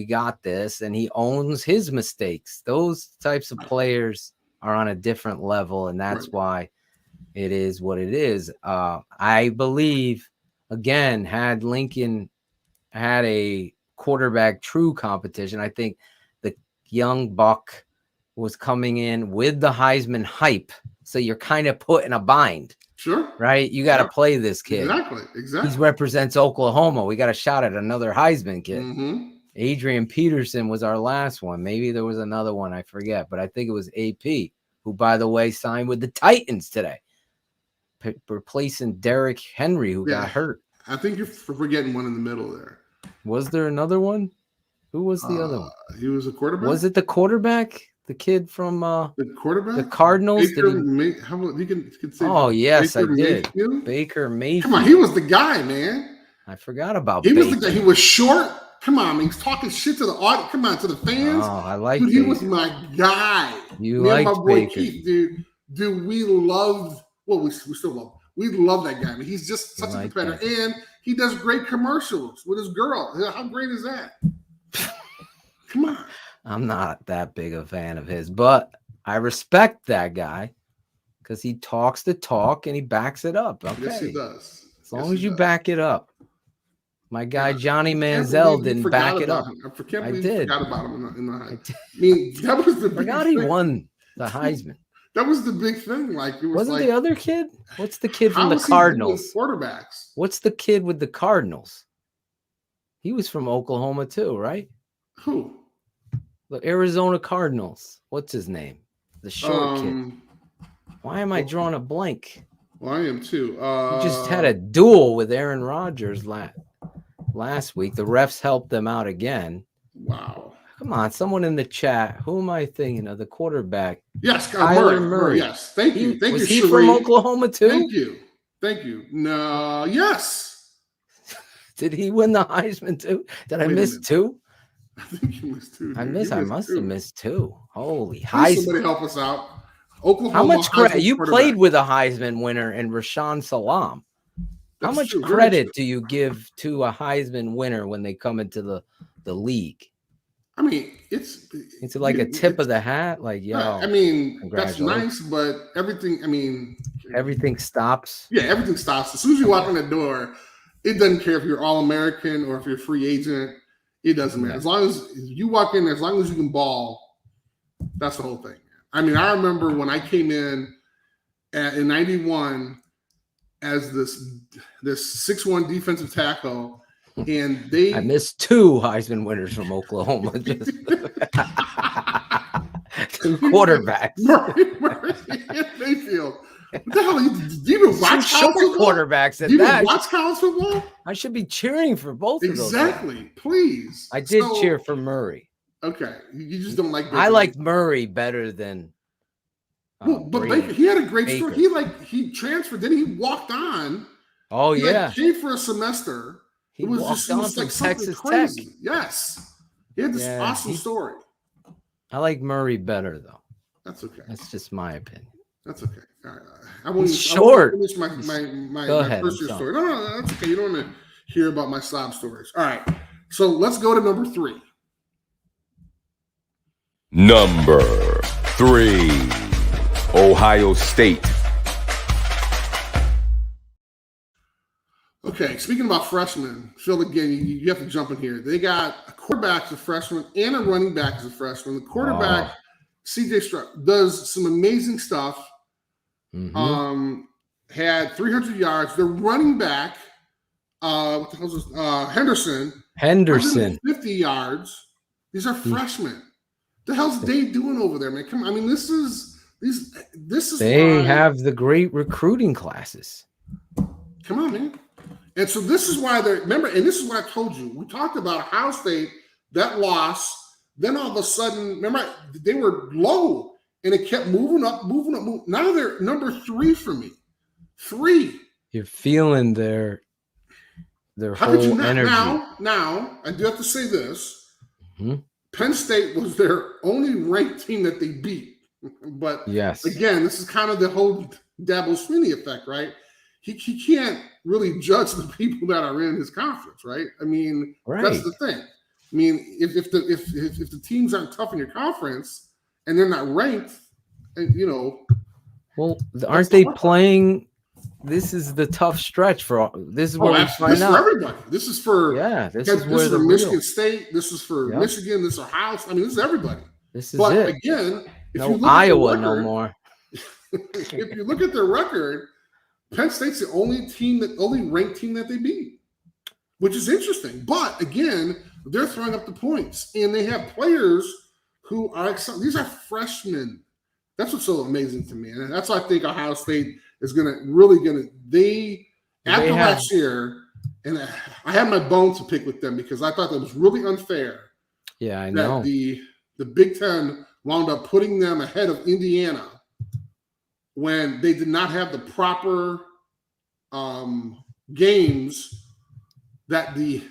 got this. And he owns his mistakes. Those types of players are on a different level, and that's why it is what it is. I believe, again, had Lincoln had a quarterback true competition, I think the young buck was coming in with the Heisman hype. So you're kind of put in a bind. Sure. Right? You got to play this kid. Exactly. He represents Oklahoma. We got a shot at another Heisman kid. Mm-hmm. Adrian Peterson was our last one. Maybe there was another one, I forget, but I think it was AP, who, by the way, signed with the Titans today, replacing Derrick Henry, who got hurt. I think you're forgetting one in the middle there. Was there another one? Who was the other one? He was a quarterback. Was it the quarterback? The kid from the quarterback, the Cardinals. Oh yes, Baker I did. Mayfield? Baker Mayfield. Come on, he was the guy, man. I forgot about. He Baker. was the guy. He was short. Come on, he's talking shit to the audience. Come on, to the fans. Oh, I like. Dude, he was my guy. You like my boy Baker, Keith, dude. Dude, we loved. Well, we still love. We love that guy. I mean, he's just such a competitor, and he does great commercials with his girl. How great is that? Come on. I'm not that big a fan of his, but I respect that guy because he talks the talk and he backs it up. Okay. Yes, he does. As long as you back it up. My guy Johnny Can't Manziel believe you didn't forgot back it about up. him. I can't I believe you did. forgot about him in the hype. I mean, that was the big Forgot he thing. won the Heisman. That was the big thing. Like it was Wasn't like, the other kid? What's the kid from how the is he doing Cardinals? quarterbacks. What's the kid with the Cardinals? He was from Oklahoma too, right? Who? The Arizona Cardinals. What's his name? The short kid. Why am I drawing a blank? Well, I am too. He just had a duel with Aaron Rodgers last week. The refs helped them out again. Wow. Come on, someone in the chat. Who am I thinking of? The quarterback. Yes, Kyler Murray. Murray. Yes, thank you. Thank Was you, he Sheree. from Oklahoma too? Thank you. No, yes. Did he win the Heisman too? Did I miss two? I think you missed two. I must have missed two. Holy Please Heisman. somebody help us out. Oklahoma. How much credit? Heisman You quarterback. played with a Heisman winner in Rashawn Salam. How That's much true, very credit true. do you give to a Heisman winner when they come into the league? I mean, it's like a tip of the hat. Like, yo, I mean, that's congratulations. nice, but everything. I mean, Everything stops. yeah, everything stops as soon as you walk in the door. It doesn't care if you're All-American or if you're a free agent. It doesn't matter. Yeah. As long as you walk in, as long as you can ball, that's the whole thing. I mean, I remember when I came in '91 as this 6'1" defensive tackle, and I missed two Heisman winners from Oklahoma. Just two quarterbacks. Murray and Mayfield. What the hell? Do you even watch Short college football? quarterbacks Do at you even that. watch college football? I should be cheering for both of those. guys. Exactly. Please. I did cheer for Murray. Okay. You just don't like. I like Murray better than. Well, but Brady. Baker, he had a great Baker. story. He transferred. Then he walked on. Oh He yeah, came for a semester. he walked on from Texas Tech. Yes. He had this awesome story. I like Murray better though. That's okay. That's just my opinion. That's okay. All right. I won't short. finish my Go ahead, first year I'm story. No, that's okay. You don't want to hear about my sob stories. All right. So let's go to number 3. Number 3, Ohio State. Okay, speaking about freshmen, Phil, again, you have to jump in here. They got a quarterback as a freshman and a running back as a freshman. The quarterback, CJ Stroud, does some amazing stuff. Mm-hmm. Had 300 yards. The running back, what the hell is this? Henderson, 50 yards. These are freshmen. The hell's Dave doing over there, man? Come on. I mean, this is They why, have the great recruiting classes. Come on, man. And so this is why they're, remember, and this is what I told you. We talked about Ohio State, that loss. Then all of a sudden, remember, they were low and it kept moving up. Now they're number 3 for me. 3. You're feeling their How could you whole not? energy. Now, I do have to say this. Mm-hmm. Penn State was their only ranked team that they beat. But Yes. again, this is kind of the whole Dabo Swinney effect, right? He can't really judge the people that are in his conference, right? I mean, That's the thing. I mean, if the teams aren't tough in your conference and they're not ranked, you know. Well, aren't they playing? This is the tough stretch for. This is where we find this is out. for everybody. This is for This is where the Michigan real. State. This is for Michigan. This is our house. I mean, this is everybody. This is but it. Again, if No you look Iowa at their record, no more. If you look at their record, Penn State's the only ranked team that they beat, which is interesting. But again, they're throwing up the points, and they have players who are these are freshmen. That's what's so amazing to me, and that's why I think Ohio State is after last year. And I had my bones to pick with them because I thought that was really unfair. Yeah, I know. The Big Ten wound up putting them ahead of Indiana when they did not have the proper games that the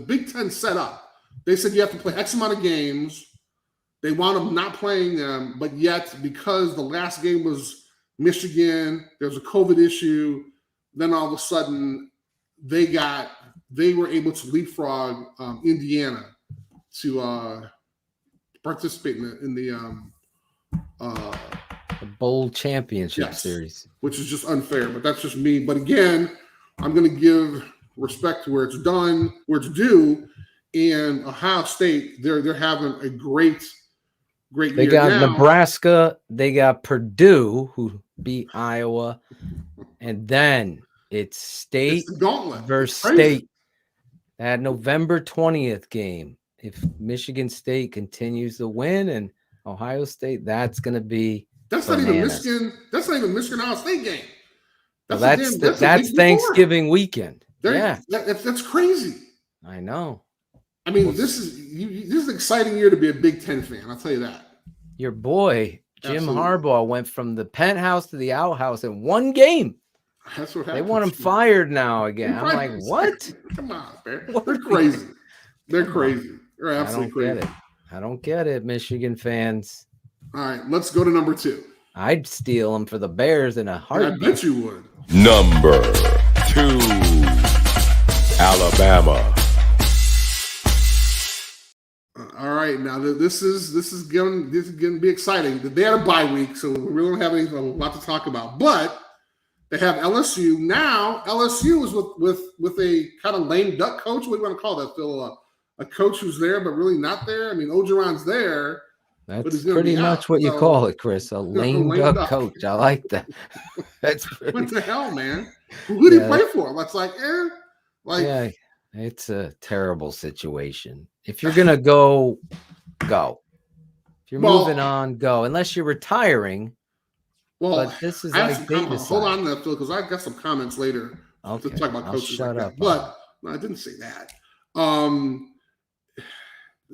Big Ten set up. They said you have to play X amount of games. They wound up not playing them, but yet because the last game was Michigan, there was a COVID issue, then all of a sudden they were able to leapfrog Indiana to participate in the bowl championship yes, series, which is just unfair. But that's just me. But again, I'm going to give respect to where it's done, where it's due. And Ohio State, they're having a great they year. got now, Nebraska, they got Purdue, who beat Iowa, and then it's State the gauntlet versus State. That November 20th game. If Michigan State continues to win and Ohio State, that's going to be that's bananas. not even Michigan. That's not even Michigan Ohio State game. That's Thanksgiving weekend. That's crazy. I know. I mean, this is an exciting year to be a Big Ten fan. I'll tell you that. Your boy Jim Absolutely. Harbaugh went from the penthouse to the outhouse in one game. That's what They happens. want him fired now again. I'm like, what? Come on, man. They're crazy. They're crazy. They're absolutely crazy. I don't get it, Michigan fans. All right, let's go to number 2. I'd steal them for the Bears in a heartbeat. I bet you would. Number 2, Alabama. All right, now this is going to be exciting. They had a bye week, so we really don't have a lot to talk about. But they have LSU now. LSU is with a kind of lame duck coach. What do you want to call that, Phil? A coach who's there but really not there. I mean, Ogeron's there. That's pretty much what you call it, Chris. A lame duck coach. I like that. That's pretty... What the hell, man? Who did he play for? That's like, yeah, it's a terrible situation. If you're gonna go. If you're moving on, go. Unless you're retiring. Well, but this is like hold on there, Phil, because I've got some comments later to talk about coaches. Shut up. But no, I didn't say that.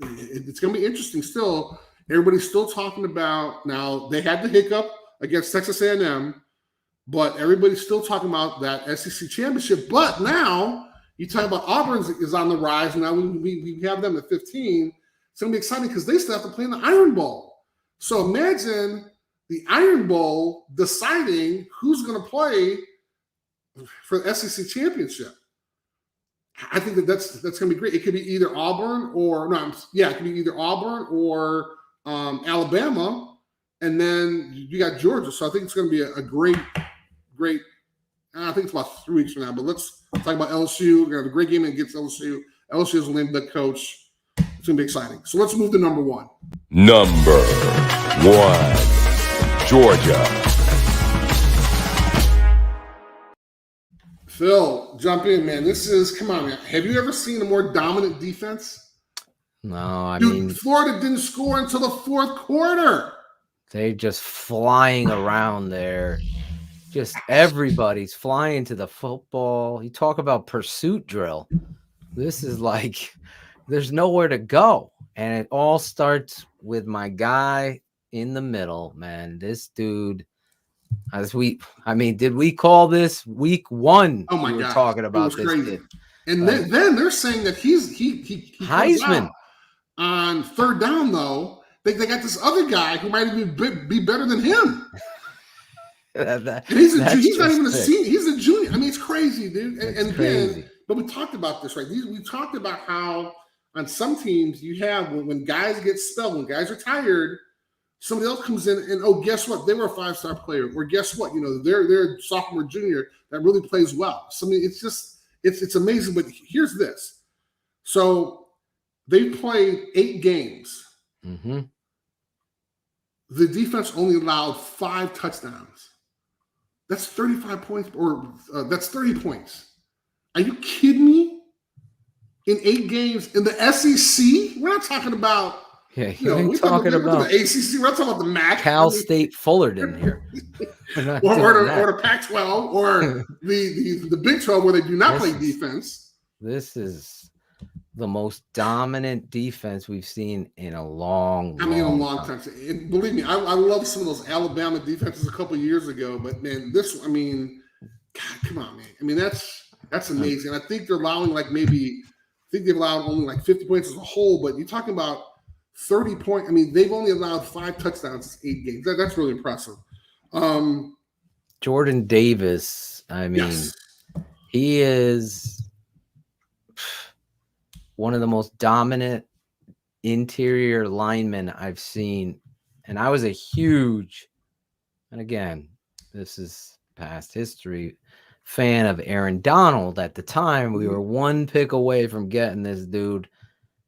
It's going to be interesting still. Everybody's still talking about, now they had the hiccup against Texas A&M, but everybody's still talking about that SEC championship. But now you talk about Auburn is on the rise. Now we have them at 15. It's going to be exciting because they still have to play in the Iron Bowl. So imagine the Iron Bowl deciding who's going to play for the SEC championship. I think that's going to be great. It could be either Auburn it could be either Auburn or Alabama, and then you got Georgia. So I think it's going to be a great. I think it's about 3 weeks from now. But let's talk about LSU. We're going to have a great game against LSU. LSU is the name of the coach. It's going to be exciting. So let's move to number 1. Number 1, Georgia. Phil, jump in, man. Come on, man. Have you ever seen a more dominant defense? No, I Dude, mean, Florida didn't score until the 4th quarter. They're just flying around there. Just everybody's flying to the football. You talk about pursuit drill. This is like there's nowhere to go. And it all starts with my guy in the middle, man. This dude. Did we call this week 1? Oh my God! We were talking about this crazy. kid. And then they're saying that he Heisman on 3rd down. Though they got this other guy who might even be better than him. He's not even a senior. He's a junior. I mean, it's crazy, dude. And crazy. But we talked about this, right? We talked about how on some teams you have when guys get spelled, when guys are tired. Somebody else comes in and, guess what? They were a 5-star player. Or guess what? They're a sophomore, junior that really plays well. So, I mean, it's just, it's amazing. But here's this. So they played 8 games. Mm-hmm. The defense only allowed 5 touchdowns. That's 35 points, or that's 30 points. Are you kidding me? In 8 games in the SEC? We're not talking about. Yeah, we're talking about the ACC. We're not talking about the MAC. Cal State Fullerton here, or the Pac-12, or the Big 12, where they do not play defense. This is the most dominant defense we've seen in a long time. And believe me, I love some of those Alabama defenses a couple of years ago, but man, God, come on, man. I mean, that's amazing. I think they're allowing they've allowed only 50 points as a whole, but you're talking about 30 points. I mean, they've only allowed 5 touchdowns in 8 games. That's really impressive. Jordan Davis, he is one of the most dominant interior linemen I've seen, and I was a huge, and again, this is past history, fan of Aaron Donald at the time. We were one pick away from getting this dude,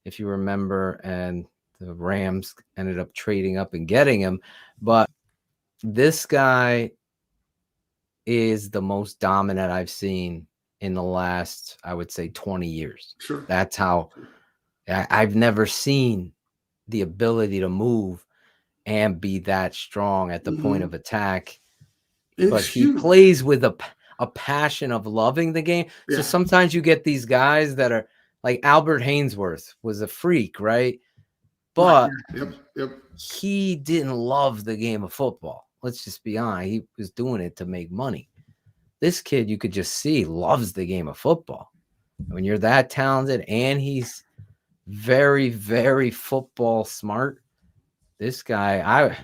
if you remember, and the Rams ended up trading up and getting him. But this guy is the most dominant I've seen in the last, I would say, 20 years. Sure. That's how I've never seen the ability to move and be that strong at the point of attack. But he plays with a passion of loving the game. Yeah. So sometimes you get these guys that are like Albert Hainsworth was a freak, right? But he didn't love the game of football. Let's just be honest. He was doing it to make money. This kid, you could just see, loves the game of football. When you're that talented and he's very, very football smart, this guy,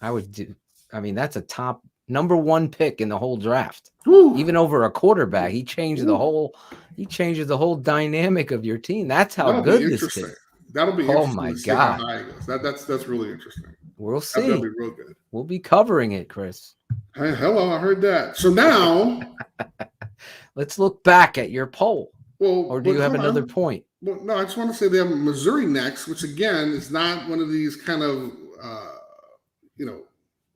I would do. I mean, that's a top number 1 pick in the whole draft. Woo. Even over a quarterback, he changes the whole dynamic of your team. That's how good this kid is. That'll be oh interesting. My to see God, how high it goes. That's really interesting. We'll see. That'll be real good. We'll be covering it, Chris. Hey, hello, I heard that. So now, let's look back at your poll. Well, or do you have another point? Well, no, I just want to say they have Missouri next, which again is not one of these kind of, I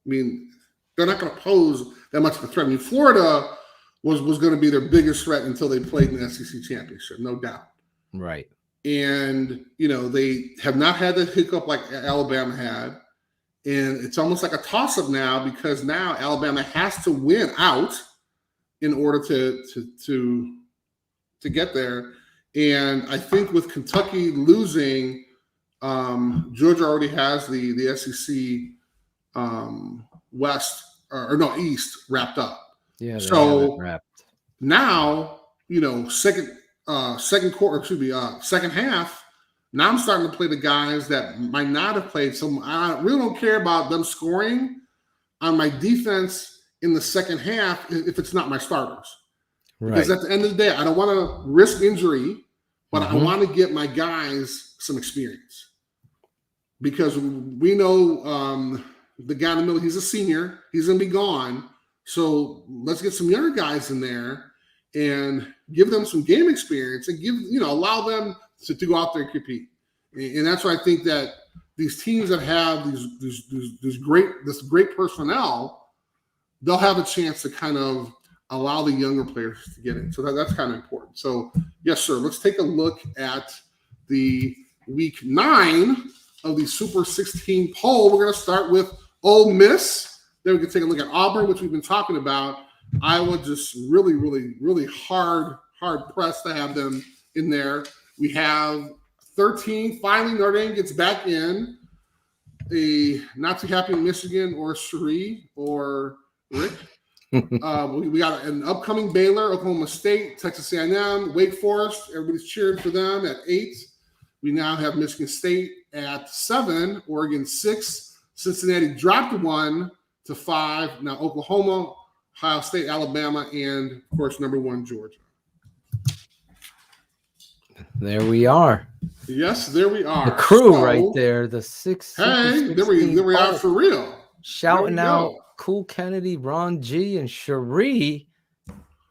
mean, they're not going to pose that much of a threat. I mean, Florida was going to be their biggest threat until they played in the SEC championship, no doubt. Right. And, they have not had the hiccup like Alabama had. And it's almost like a toss-up now because now Alabama has to win out in order to get there. And I think with Kentucky losing, Georgia already has the SEC West East wrapped up. Yeah. So wrapped. now, second half. Now I'm starting to play the guys that might not have played. So I really don't care about them scoring on my defense in the second half if it's not my starters. Right. Because at the end of the day, I don't want to risk injury, but I want to get my guys some experience. Because we know the guy in the middle, he's a senior. He's going to be gone. So let's get some younger guys in there and give them some game experience and allow them to go out there and compete. And that's why I think that these teams that have this great personnel, they'll have a chance to kind of allow the younger players to get in. So that's kind of important. So yes, sir. Let's take a look at the week 9 of the Super 16 poll. We're going to start with Ole Miss. Then we can take a look at Auburn, which we've been talking about. Iowa just really, really, really hard pressed to have them in there. We have 13. Finally, Notre Dame gets back in. A not too happy Michigan or Cherie or Rick. We got an upcoming Baylor, Oklahoma State, Texas A&M, Wake Forest. Everybody's cheering for them at 8. We now have Michigan State at 7, Oregon 6, Cincinnati dropped 1 to 5. Now Oklahoma, Ohio State, Alabama, and of course number 1 Georgia. There we are. Yes, there we are. The crew right there. The 6. Hey, there we are for real. Shouting out Cool Kennedy, Ron G, and Cherie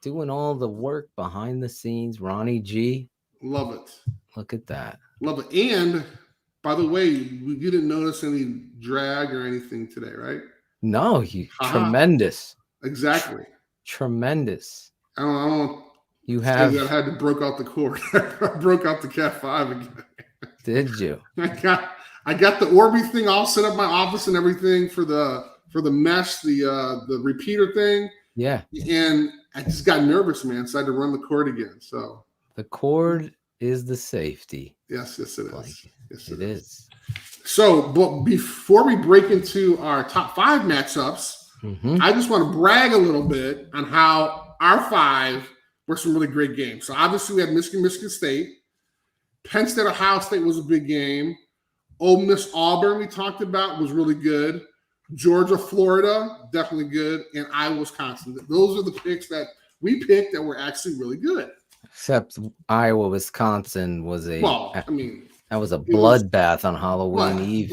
doing all the work behind the scenes. Ronnie G. Love it. Look at that. Love it. And by the way, you didn't notice any drag or anything today, right? No, tremendous. Exactly. Tremendous. I don't you have. I had to broke out the cord. I broke out the Cat 5 again. Did you? I got the Orby thing all set up in my office and everything for the mesh, the repeater thing. Yeah. And I just got nervous, man. So I had to run the cord again. So the cord is the safety. Yes, it is. Yes, it is. So, but before we break into our top 5 matchups, I just want to brag a little bit on how our 5 were some really great games. So obviously we had Michigan State. Penn State, Ohio State was a big game. Ole Miss, Auburn, we talked about, was really good. Georgia, Florida, definitely good. And Iowa, Wisconsin. Those are the picks that we picked that were actually really good. Except Iowa, Wisconsin was a. Well, I mean, That was a It was- bloodbath on Halloween Eve.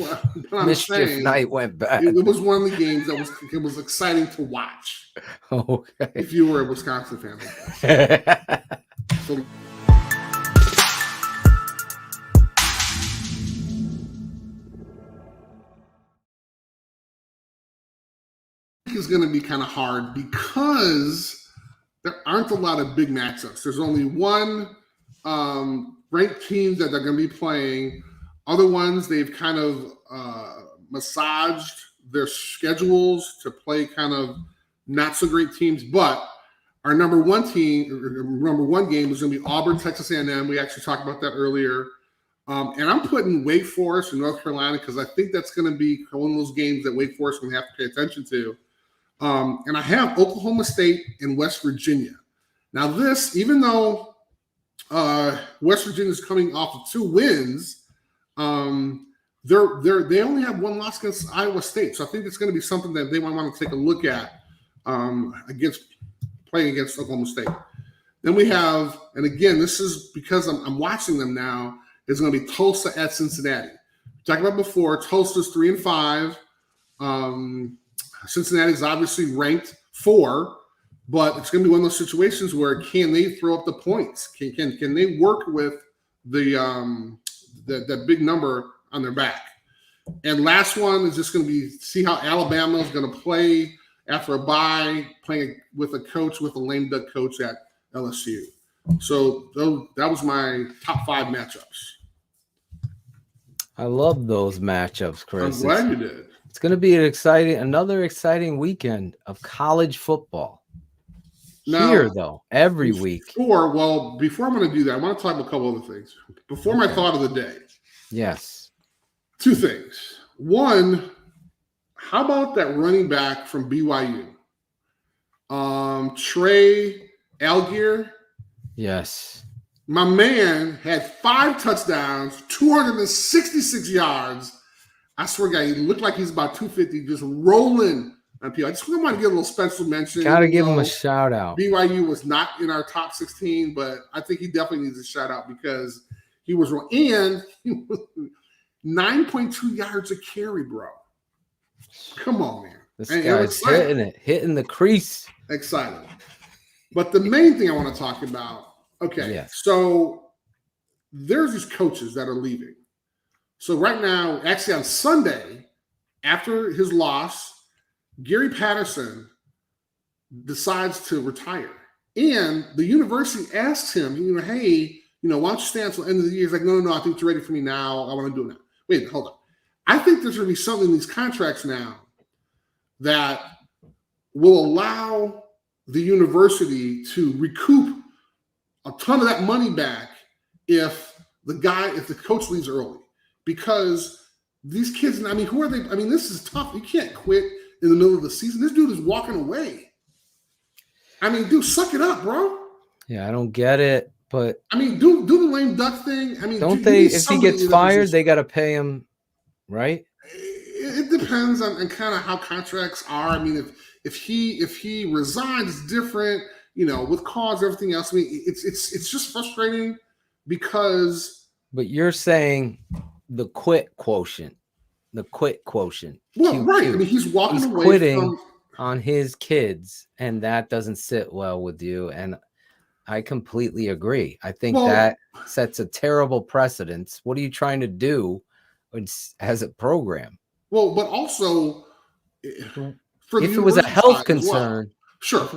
but I'm Mischief saying, night went bad. it was one of the games that was exciting to watch Okay. if you were a Wisconsin fan. So is going to be kind of hard because there aren't a lot of big matchups. There's only one ranked team that they're going to be playing. Other ones, they've kind of massaged their schedules to play kind of not so great teams. But our number one game is going to be Auburn, Texas A&M. We actually talked about that earlier. And I'm putting Wake Forest and North Carolina because I think that's going to be one of those games that Wake Forest is going to have to pay attention to. And I have Oklahoma State and West Virginia. Now this, even though West Virginia is coming off of 2 wins, they only have 1 loss against Iowa State. So I think it's going to be something that they might want to take a look at playing against Oklahoma State. Then we have, and again, this is because I'm watching them now, is going to be Tulsa at Cincinnati. We talked about before, Tulsa's 3-5. Cincinnati is obviously ranked 4, but it's going to be one of those situations where can they throw up the points? Can they work with that big number on their back? And last one is just going to be see how Alabama is going to play after a bye, playing with a coach with a lame duck coach at LSU. So that was my top 5 matchups. I love those matchups, Chris. I'm glad you did. It's going to be another exciting weekend of college football. Now, Here, though, every week. Before I'm going to do that, I want to talk about a couple other things. Before my thought of the day. Yes. 2 things. One, how about that running back from BYU? Trey Algier. Yes. My man had 5 touchdowns, 266 yards. I swear, guy, he looked like he's about 250, just rolling on people. I just want to give a little special mention. Got to give him a shout out. BYU was not in our top 16, but I think he definitely needs a shout out because he was wrong. And he was 9.2 yards a carry, bro. Come on, man. This guy's hitting the crease. Excited. But the main thing I want to talk about, so there's these coaches that are leaving. So right now, actually on Sunday, after his loss, Gary Patterson decides to retire. And the university asks him, hey, why don't you stay until the end of the year? He's like, no, I think you're ready for me now. I want to do it now. Wait, hold on. I think there's going to be something in these contracts now that will allow the university to recoup a ton of that money back if the coach leaves early. Because these kids, who are they? This is tough. You can't quit in the middle of the season. This dude is walking away. Dude, suck it up, bro. Yeah, I don't get it, but do the lame duck thing. Don't they? If he gets fired, they got to pay him, right? It depends on kind of how contracts are. If he resigns, it's different. With cause, everything else. It's just frustrating because. But you're saying the quit quotient. Well, QQ. Right. He's walking away quitting on his kids, and that doesn't sit well with you. And I completely agree. I think that sets a terrible precedence. What are you trying to do as a program? Well, but also, if it was a health concern, sure,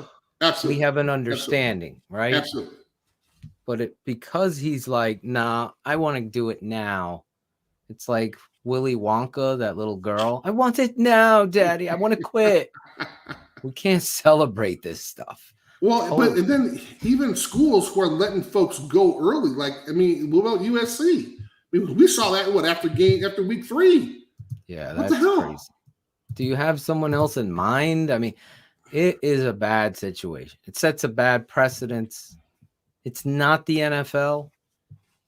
absolutely, we have an understanding, right? Absolutely. But because he's like, nah, I want to do it now. It's like Willy Wonka, that little girl. I want it now, Daddy. I want to quit. We can't celebrate this stuff. Well, but and then even schools who are letting folks go early, what about USC? We saw that after week 3. Yeah, what the hell? Crazy. Do you have someone else in mind? It is a bad situation. It sets a bad precedence. It's not the NFL.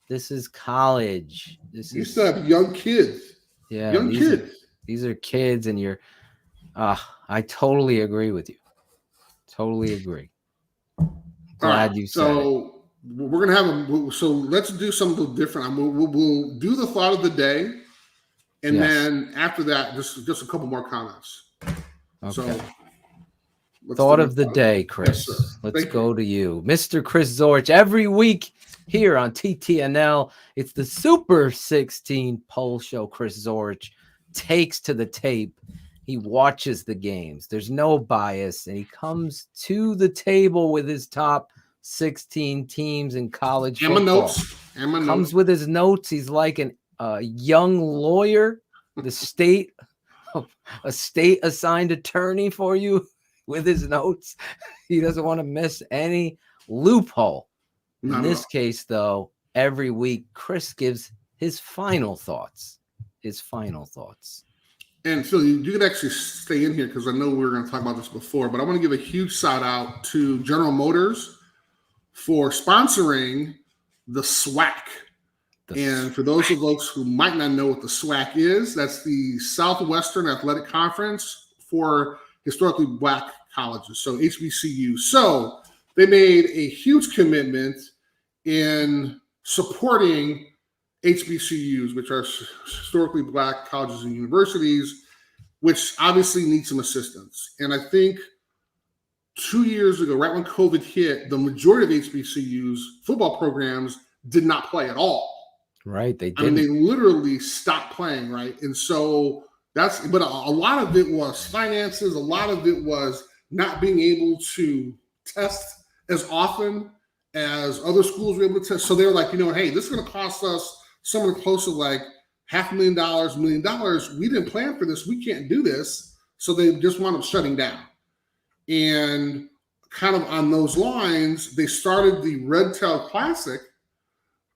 This is college. You still have young kids. Yeah, young kids. These are kids, and I totally agree with you. Totally agree. Glad you said it. we're going to have so let's do something different. We'll do the thought of the day. And then after that, just a couple more comments. Okay. So thought of the day, Chris. Yes, let's go to you. Mr. Chris Zorich. Every week here on TTNL, it's the Super 16 poll show. Chris Zorich takes to the tape. He watches the games. There's no bias, and he comes to the table with his top 16 teams in college football. Comes with his notes. He's like a young lawyer, a state assigned attorney for you with his notes. He doesn't want to miss any loophole. In this case, though, every week, Chris gives his final thoughts. And Phil, you can actually stay in here because I know we were going to talk about this before, but I want to give a huge shout out to General Motors for sponsoring the SWAC. And for those of us who might not know what the SWAC is, that's the Southwestern Athletic Conference for historically Black colleges, so HBCU. So they made a huge commitment in supporting HBCUs, which are historically Black colleges and universities, which obviously need some assistance. And I think 2 years ago, right when COVID hit, the majority of HBCUs football programs did not play at all. Right, they didn't. I mean, they literally stopped playing, right? And so but a lot of it was finances. A lot of it was not being able to test as often as other schools were able to test. So they were like, hey, this is going to cost us somewhere close to like $500,000, $1 million. We didn't plan for this. We can't do this. So they just wound up shutting down. And kind of on those lines, they started the Red Tail Classic,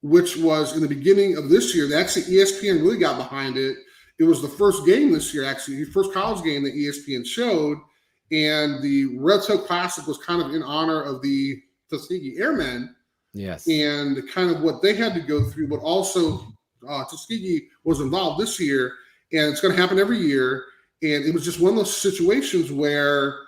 which was in the beginning of this year. Actually, ESPN really got behind it. It was the first game this year, actually, the first college game that ESPN showed. And the Red Tail Classic was kind of in honor of the Tuskegee Airmen. Yes. And kind of what they had to go through, but also Tuskegee was involved this year. And it's going to happen every year. And it was just one of those situations where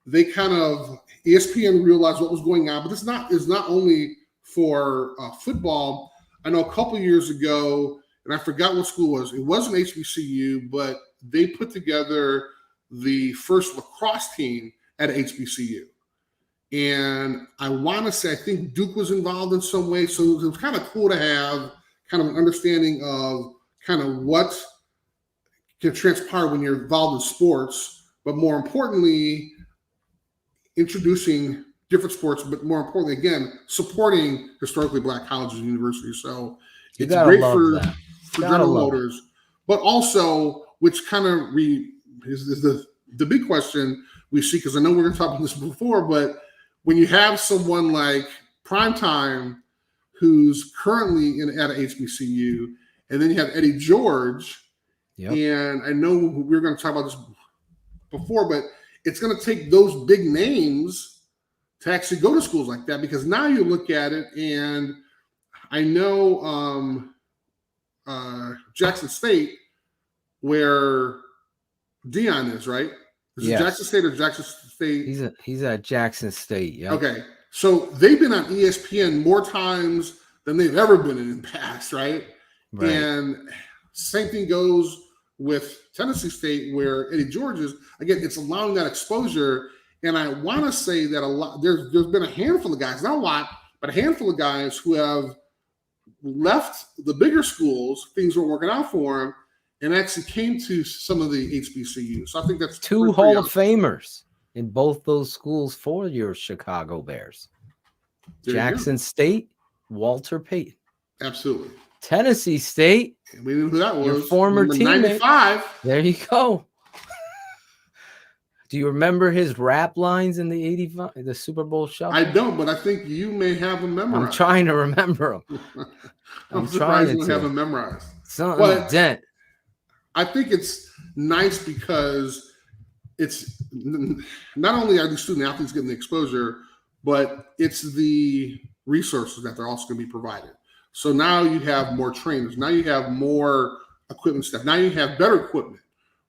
they kind of, ESPN realized what was going on. But this is not only for football. I know a couple years ago, and I forgot what school it was. It wasn't HBCU, but they put together the first lacrosse team at HBCU. And I want to say, I think Duke was involved in some way. So it was kind of cool to have kind of an understanding of kind of what can transpire when you're involved in sports, but more importantly, introducing different sports, but more importantly, again, supporting historically Black colleges and universities. So it's great for General Motors, but also, which kind of is the big question we see, because I know we're going to talk about this before, but when you have someone like Primetime, who's currently at a HBCU, and then you have Eddie George, and I know we were going to talk about this before, but it's going to take those big names to actually go to schools like that, because now you look at it, and I know Jackson State, where Dion is, right? Is it Jackson State or Jackson State? He's at Jackson State. Yeah. Okay, so they've been on ESPN more times than they've ever been in the past, right? And same thing goes with Tennessee State, where Eddie George is. Again, it's allowing that exposure. And I want to say that there's been a handful of guys, not a lot, but a handful of guys who have left the bigger schools, things weren't working out for them, and actually came to some of the HBCUs. So I think that's two Hall of Famers in both those schools for your Chicago Bears. Jackson State, Walter Payton. Absolutely. Tennessee State. We knew who that was. Your former teammate. 95. There you go. Do you remember his rap lines in the 85, the Super Bowl show? I don't, but I think you may have them memorized. I'm trying to remember them. I'm surprised you have them memorized. Dent. I think it's nice because it's not only are the student athletes getting the exposure, but it's the resources that they're also going to be provided. So now you have more trainers. Now you have more equipment stuff. Now you have better equipment.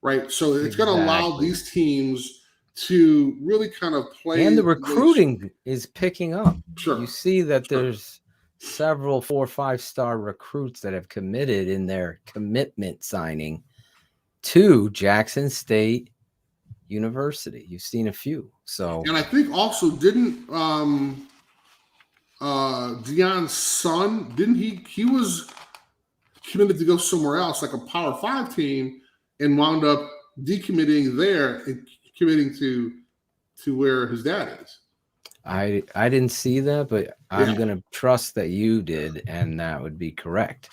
Right. So it's going to allow these teams to really kind of play. And the recruiting is picking up. Sure. You see that there's several 4 or 5-star recruits that have committed in their commitment signing to Jackson State University. You've seen a few. So, and I think also didn't Deion's son, didn't he was committed to go somewhere else, like a Power 5 team, and wound up decommitting there and committing to where his dad is. I didn't see that, but I'm going to trust that you did, and that would be correct.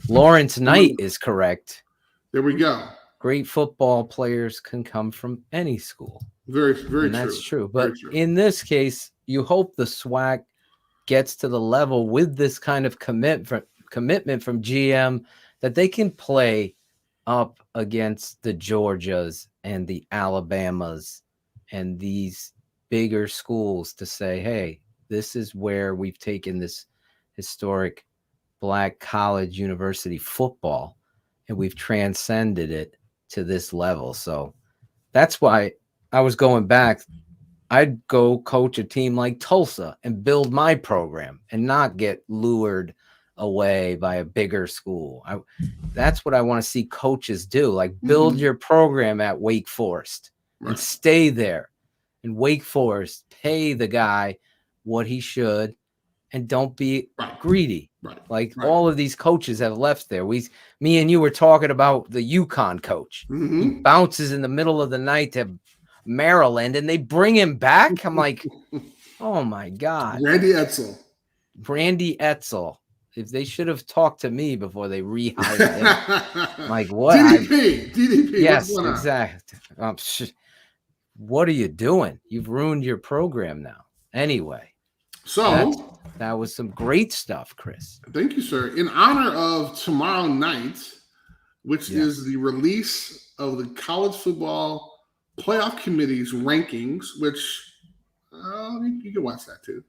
Lawrence Knight is correct. There we go. Great football players can come from any school. Very, very and true. That's true. But true. In this case, you hope the SWAC gets to the level with this kind of commitment from GM that they can play up against the Georgias and the Alabamas and these bigger schools to say, hey, this is where we've taken this historic Black college university football and we've transcended it to this level. So that's why I was going back. I'd go coach a team like Tulsa and build my program and not get lured away by a bigger school. That's what I want to see coaches do. Like build your program at Wake Forest and stay there. And Wake Forest, pay the guy what he should and don't be greedy. All of these coaches have left there. Me and you were talking about the UConn coach. He bounces in the middle of the night to Maryland and they bring him back. I'm like, oh my God. Randy Etzel. If they should have talked to me before they rehired him. Like what? DDP. Yes, exactly. What are you doing? You've ruined your program now. Anyway. So that was some great stuff, Chris. Thank you, sir. In honor of tomorrow night, which is the release of the college football playoff committee's rankings, which you can watch that too.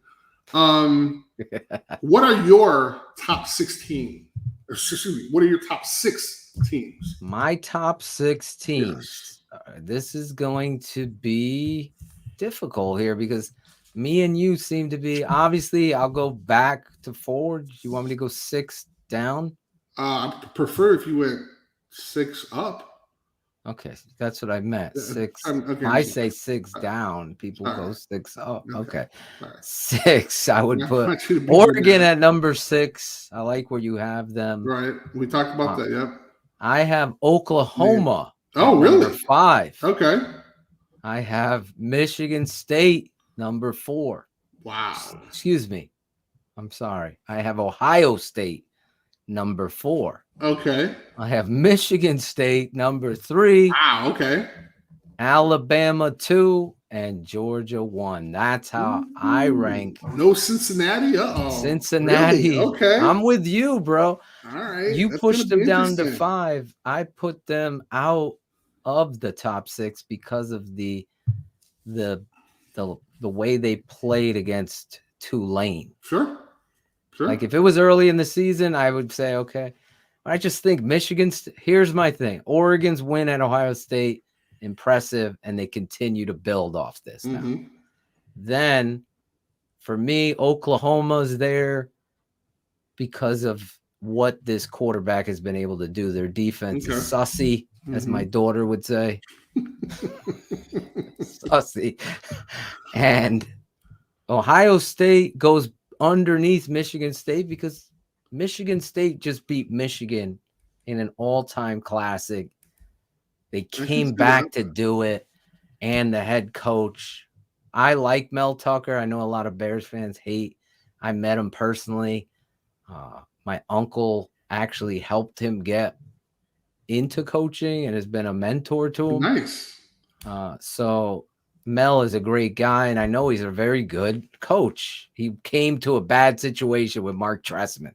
What are your top 16? Excuse me. What are your top 6 teams? My top 6 teams. This is going to be difficult here because me and you seem to be, obviously, I'll go back to forward. You want me to go 6 down? I prefer if you went 6 up. Okay, that's what I meant. 6. Okay. I say 6 down. People go 6 up. Okay. 6. I would put Oregon at number 6. I like where you have them. Right. We talked about that. Yep. I have Oklahoma. Oh, really? Number 5. Okay. I have Michigan State number 4. Wow. Excuse me. I'm sorry. I have Ohio State number 4. Okay. I have Michigan State number 3. Wow. Okay. Alabama 2 and Georgia 1. That's how I rank. No Cincinnati? Cincinnati. Really? Okay. I'm with you, bro. All right. You pushed them down to 5. I put them out of the top 6 because of the way they played against Tulane. Sure. Like if it was early in the season, I would say, okay. I just think here's my thing. Oregon's win at Ohio State, impressive, and they continue to build off this now. Then, for me, Oklahoma's there because of what this quarterback has been able to do. Their defense is sussy, as my daughter would say. Sussy. And Ohio State goes underneath Michigan State because Michigan State just beat Michigan in an all-time classic. They came back to do it, and the head coach. I like Mel Tucker. I know a lot of Bears fans hate. I met him personally. My uncle actually helped him get into coaching and has been a mentor to him. Nice. So Mel is a great guy, and I know he's a very good coach. He came to a bad situation with Mark Trestman.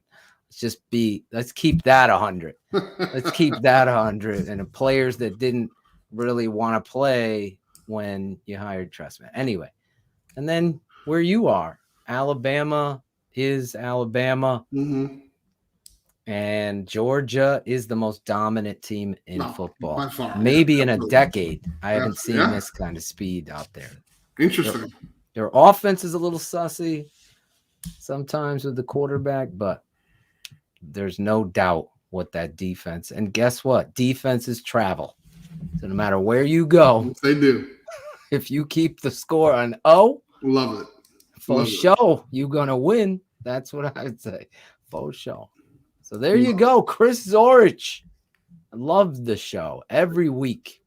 Let's keep that 100. Let's keep that 100. And the players that didn't really want to play when you hired Trestman. Anyway, and then where you are, Alabama is Alabama. And Georgia is the most dominant team in No, football. by far. Maybe in a Absolutely. decade. I haven't seen Yeah. this kind of speed out there. Interesting. Their offense is a little sussy sometimes with the quarterback, but there's no doubt what that defense. And guess what? Defense is travel. So no matter where you go, Yes, they do. if you keep the score on O, Love it. for Love it. show, you're going to win. That's what I would say. For show. So there you go. Chris Zorich. I love the show every week.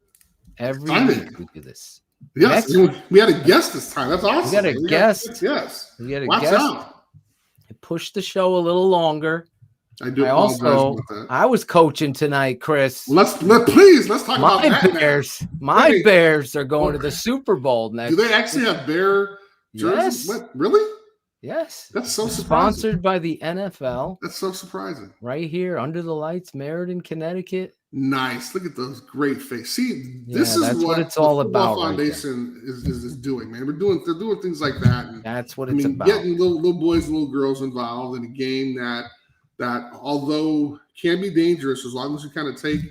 Every week we do this. Yes, we had a guest this time. That's awesome. We got a guest. Yes. We got a Watch guest. out. It pushed the show a little longer. I do I apologize also, about that. I was coaching tonight, Chris. Please let's talk about My that. Bears, my Bears are going to the Super Bowl next. Do they actually have bear jerseys? Yes. What? Really? Yes. That's so surprising. Sponsored by the NFL. That's so surprising. Right here under the lights, Meriden, Connecticut. Nice. Look at those great faces. See, Yeah, this is that's what it's the all Football about right Foundation is doing, man. They're doing things like that. And, That's what it's about. Getting little boys and little girls involved in a game that although can be dangerous as long as you kind of take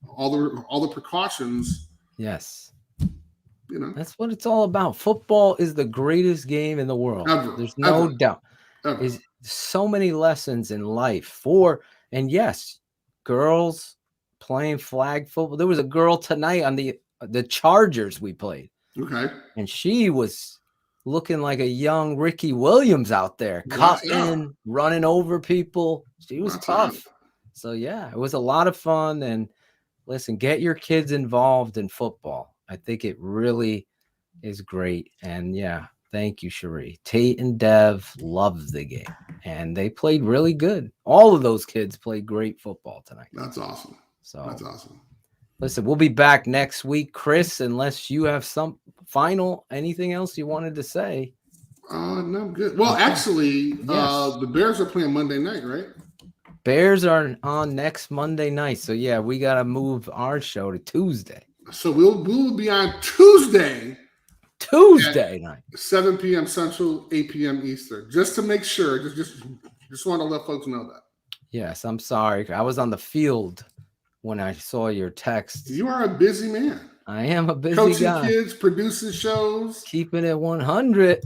all the precautions. Yes. You know, That's what it's all about. Football is the greatest game in the world. Ever. There's no Ever. doubt. ever. There's so many lessons in life and yes, girls playing flag football. There was a girl tonight on the Chargers we played, Okay. and she was looking like a young Ricky Williams out there, cutting, running over people. She was tough. So yeah, it was a lot of fun. And listen, get your kids involved in football. I think it really is great. And yeah, thank you, Cherie. Tate and Dev loved the game, and they played really good. All of those kids played great football tonight. That's awesome. So That's awesome. listen, we'll be back next week, Chris, unless you have some anything else you wanted to say. No, I'm good. Well, actually, the Bears are playing Monday night, right? Bears are on next Monday night. So yeah, we got to move our show to Tuesday. So we'll be on Tuesday night, 7 p.m. Central, 8 p.m. Eastern, just to make sure. Just want to let folks know that. Yes, I'm sorry. I was on the field when I saw your text. You are a busy man. I am a busy Coaching guy. kids, producing shows, Keeping it 100.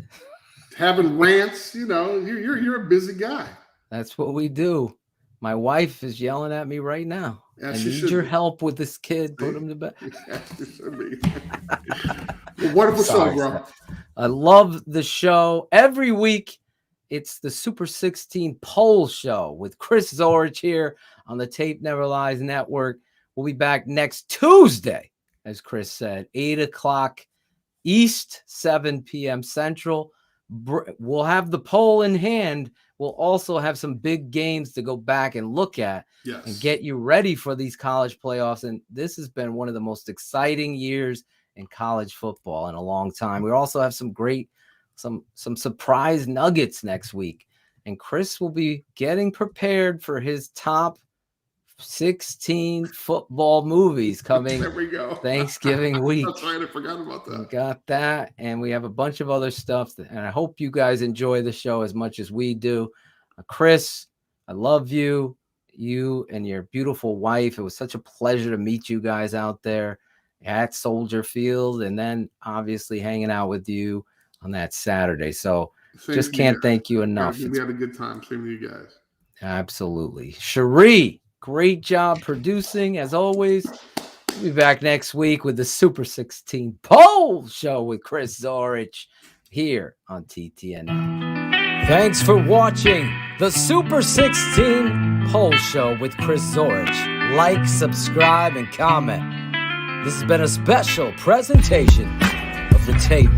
having rants. You know, you're a busy guy. That's what we do. My wife is yelling at me right now. Yeah, I she need should your be. help with this kid. Put him to bed. Yeah, you should be. Well, wonderful show, bro. I love the show. Every week, it's the Super 16 poll show with Chris Zorich here on the Tape Never Lies Network. We'll be back next Tuesday, as Chris said, 8 o'clock East, 7 p.m. Central. We'll have the poll in hand. We'll also have some big games to go back and look at and get you ready for these college playoffs. And this has been one of the most exciting years in college football in a long time. We also have some surprise nuggets next week. And Chris will be getting prepared for his top 16 football movies coming There we go. Thanksgiving week. That's right. I forgot about that. We got that, and we have a bunch of other stuff. And I hope you guys enjoy the show as much as we do. Chris, I love you. You and your beautiful wife. It was such a pleasure to meet you guys out there at Soldier Field, and then obviously hanging out with you on that Saturday. So just can't thank you enough. We had a good time. Same with you guys. Absolutely. Cherie, great job producing as always. We'll be back next week with the Super 16 poll show with Chris Zorich here on TTNL. Thanks for watching the Super 16 poll show with Chris Zorich. Like, subscribe, and comment. This has been a special presentation of the Tape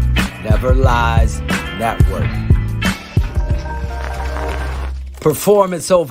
Never Lies Network. Performance over.